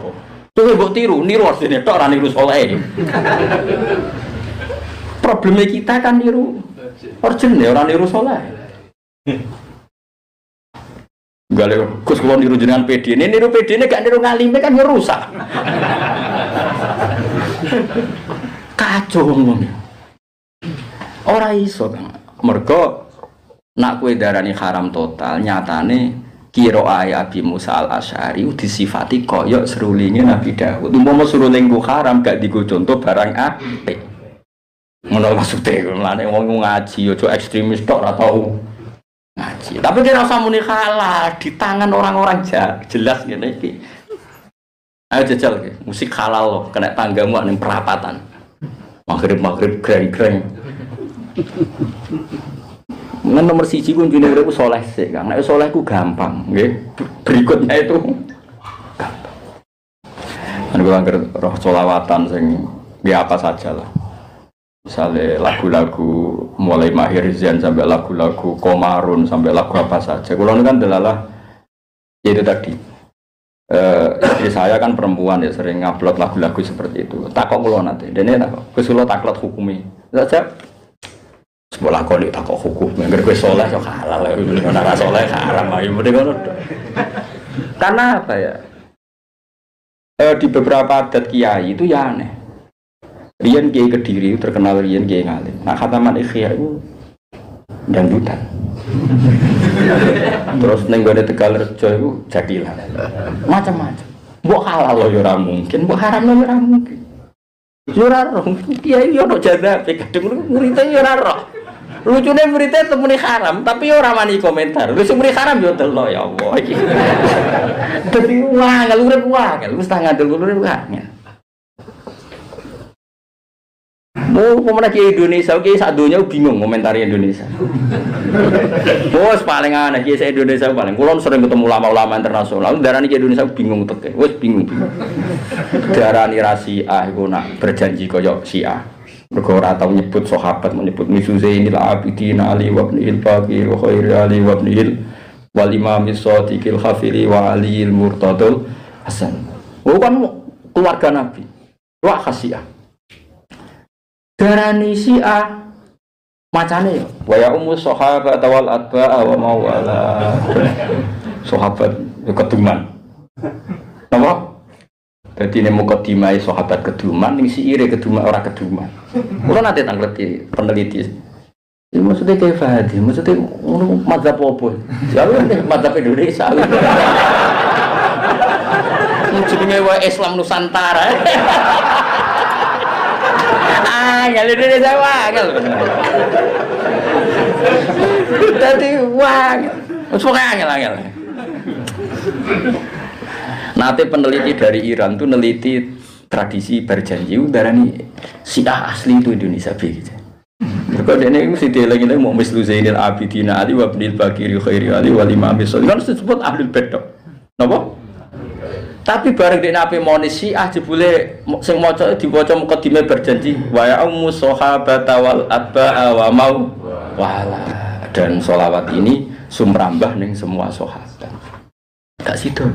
Tuh buat niru origin itu orang niru soleh. Problemnya kita kan niru origin ya orang niru soleh. Enggak lho, Gus kalau niru jenengan PD ini niru PD ini gak niru ngalime kan ngerusak. Kacau ngomongnya. Ora iso kan. Mergo nak kowe darani haram total, nyatane qiraah Abi Musa al-Asy'ari disifati koyok serulinge Nabi Dawud. Umpama seruling ku haram gak digo contoh barang apik. Ngono maksudnya, mulane wong ngaji aja ekstremis tok ora tau ngaji. Tapi kira usah muni halal di tangan orang-orang jelas ngene iki. Ayo jajal ke musik halal loh, kena tanggamu ning perapatan. Maghrib greng-greng. Ngen nomor 1 kuncine urip saleh sik, Kang. Nek saleh ku gampang, nggih. Berikutnya itu gampang. Kan kula anggere roh selawatan sing nggih apa saja lah. Misalnya lagu-lagu mulai Mahir Zain sampai lagu-lagu Komarun sampai lagu apa saja. Kalau ini kan adalah itu tadi Istri saya kan perempuan ya sering ngupload lagu-lagu seperti itu. Takok kula nate. Dene takok, "Gus kula taklot hukumi." Saja sekolah kok takok hukum. Ngger kowe saleh yo halal, ora saleh haram ayo mending ngono. Karena apa ya? Di beberapa adat kiai itu ya aneh. Rian Kiai Kediri terkenal Rian Kiai Ngalim. Nah khataman Ikhya itu dangdutan. Terus ning gone Tegalrejo itu jadilah macam-macam. Mbok halal lo ya ora mungkin, mbok haram lo ya ora mungkin. Yo ora roh kiai yo ono jadape kadung ngurite yo ora roh. Lucune berita temune haram, tapi yo ora wani komentar. Lu sing muni haram yo delok ya Allah iki. Dadi wangel urip wangel, wis tak ngandel urip wangel. Mau pemenang Kiai Indonesia, Kiai sak donya bingung komentari Indonesia. Bos paling aneh Kiai sak Indonesia paling. Kulo sering ketemu ulama-ulama internasional, darani Kiai Indonesia bingung teke. Wes bingung. Darani Rasy'ah iku nak berjanji kaya Syiah. Mergo ora tau nyebut sahabat, menyebut Zainil Abidin Ali wa ibnil Baqir wa Khairi Ali wa ibnil wal Imam Shadiqil Khafiri wa Aliil Murtadul Hasan. Oh kan keluarga Nabi. Wa Syiah. Darani Syiah macane ya wa ya ummu sahabat wal atba wa mawala sahabat keduman napa dadi nek mukadimah sahabat keduman ning siire keduman ora keduman kula nate tangleti peneliti iki maksudnya kayak Fahdi maksudnya ngono mazhab apa ya mazhab Indonesia jenenge wae Islam Nusantara angel Indonesia wangel. Dadi wangel. Wis pokoke angel. Nate peneliti dari Iran tuh neliti tradisi berjanji darani Syiah asli itu Indonesia begitu. Mergo dene iku sing dieling-eling mau mislu Zainil Abidin Ali wa ibnil Baqir Khairi Ali wal Imam Shadiqil kan disebut ahlul bait. Napa? Tapi bareng dene ape monis Syiah jebule sing maca diwaca mukadimah berjanji wa ya ummu sahabata wal atba wa mau wala dan sholawat ini sumrambah ning semua sahabat. Gak sido.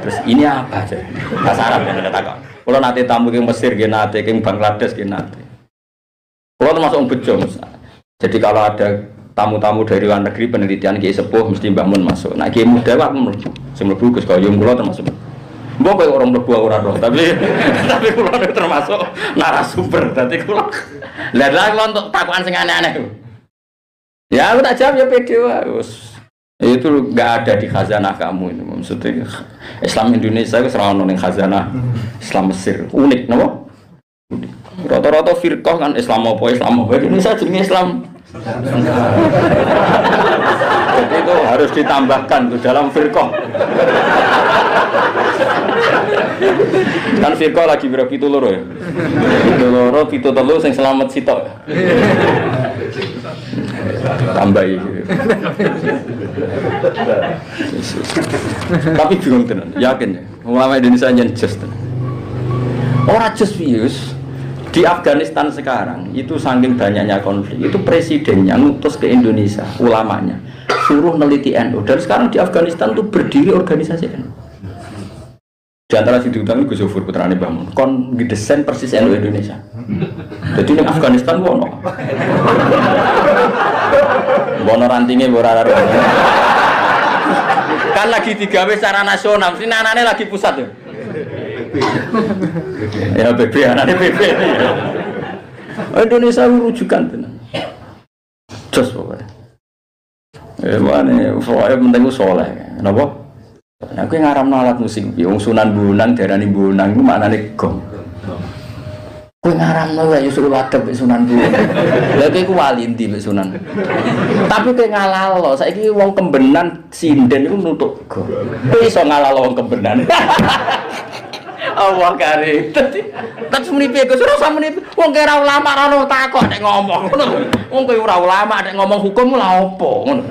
Terus ini apa aja? Bahasa Arab yang takok. Kula nate tamu ke Mesir nggih nate, ke Bangladesh nggih nate. Kula termasuk bejo. Jadi kalau ada tamu-tamu dari luar negeri penelitian Kiai Sepuh mesti Mbah Mun masuk. Nah Kiai muda wae mlebu. Sing mlebu Gus Koyum kula termasuk. Mbok kowe orang mlebu ora roh, tapi kula termasuk narasumber. Dadi kula. Lah kula untuk takokan sing aneh-aneh. Ya aku tak jawab ya pede wae. Itu enggak ada di khazanah kamu ini maksudnya. Islam Indonesia itu serana ning khazanah Islam Mesir. Unik napa? Rata-rata firqah kan Islam apa Indonesia jenenge Islam. Jadi itu harus ditambahkan tuh dalam firqah. Kan firqah lagi berapa pitu loro ya? Pitu telu sing selamat sitok. Tambahi. Tapi bingung tenan, yakin ya. Ulama Indonesia nyen just. Ora just views. Di Afghanistan sekarang itu saking banyaknya konflik itu presidennya ngutus ke Indonesia ulamanya suruh neliti NU dan sekarang di Afghanistan tuh berdiri organisasi NU di antara si diutangi Gus Zufur putrane Mbah Mun kon ngedesain persis NU Indonesia jadi di Afghanistan wono rantingnya borara kan lagi digawe secara nasional sini anaknya lagi pusat ya ya BB anaknya BB Indonesia rujukan tenan jos pokoknya mana penting ku soleh kenapa? Aku ngaramno alat musik wong Sunan Bonang darani Bonang iku maknane gong kowe ngaramno wae Yusuf Wadab Sunan Bonang lha kowe wali ndi mek Sunan tapi kowe ngalalo saiki wong Kembenan sinden iku nutuk gong kowe iso ngalalo wong Kembenan Allah kare. Terus menipe Gus ora usah menipe. Wong ora ulama ora ono takok nek ngomong ngono. Wong kowe ora ulama nek ngomong hukum lha opo ngono.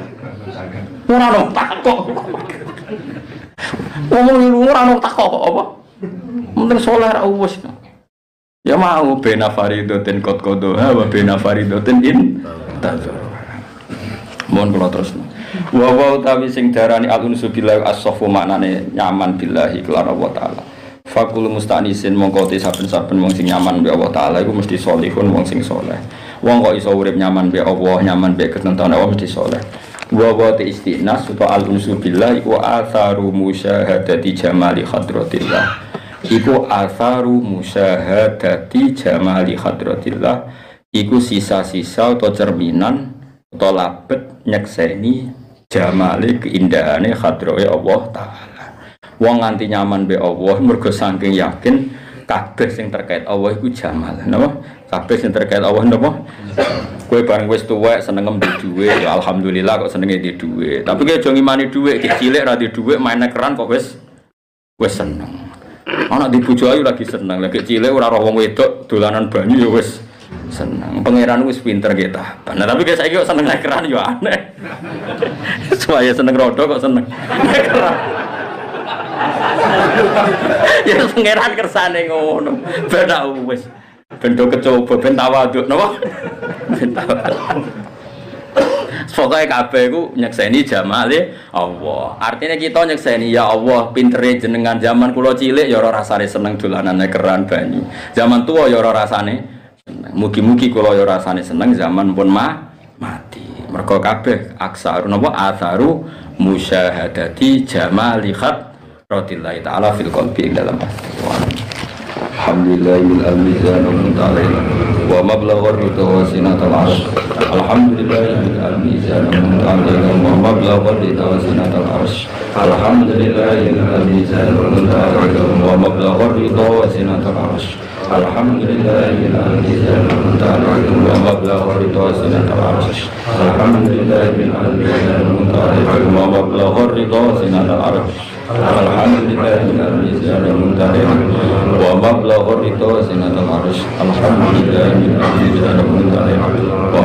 Ora ono takok. Ngomong lu ora ono takok apa? Mending saleh ra wis. Ya mau bena faridatin qad qadha wa bena faridatin in tadzur. Mohon kula terusno. Wa wa utawi sing darani al-unsu billahi as-safu maknane nyaman billahi kelar Allah taala. Fakul mustanisin mongko te saben-saben wong sing nyaman be Allah taala iku mesti salihun wong sing saleh. Wong kok iso urip nyaman be Allah, nyaman be ketentuan Allah mesti saleh. Wa wa te istinas utawa al-unsu billahi iku atharu musyahadati jamali hadratillah. Iku atharu musyahadati jamali hadratillah. Iku sisa-sisa atau cerminan atau labet nyekseni jamali keindahane hadrahe Allah taala. Wong nganti nyaman be Allah mergo saking yakin kabeh sing terkait Allah iku jamal. Napa? Kabeh sing terkait Allah napa? Kowe bareng wis tuwek seneng ngombe dhuwit ya alhamdulillah kok senenge di dhuwit. Tapi kowe aja ngimani dhuwit, cilik ra di dhuwit main keran kok wis seneng. Anak di bojo ayu lagi seneng, lagi cilik ora roh wong wedok dolanan banyu ya wis seneng. Pangeran wis pinter kita. Nah, tapi guys saiki kok seneng nek keran ya aneh. Supaya seneng rodo kok seneng nek keran. Ya pangeran kersane ngono. Ben tak wis ben do kecoba ben tawaduk napa? Ben tawaduk. Pokoke kabeh iku nyekseni jamale Allah. Artinya kita nyekseni ya Allah pintere jenengan zaman kula cilik ya ora rasane seneng dolanan keran banyu. Zaman tua ya ora rasane seneng. Mugi-mugi kula ya rasane seneng zaman pun mati. Mergo kabeh aksaru napa atharu musyahadati jamali hadratillahi taala fil qalbi dalam hati. Alhamdulillahil al-mizan al-muntaala wa mablagha ridha wa sinatal arsh. Alhamdulillahil al-mizan al-muntaala wa mablagha ridha wa sinatal arsh. Alhamdulillahil al-mizan al-muntaala wa mablagha ridha wa sinatal arsh. Alhamdulillahil al-mizan al-muntaala wa mablagha ridha wa sinatal arsh. Alhamdulillahil al-mizan al-muntaala wa mablagha ridha wa sinatal arsh. Alhamdulillahil mizan al-muntaha wa mablagha ridha sinatal arsh. Alhamdulillahil mizan al-muntaha wa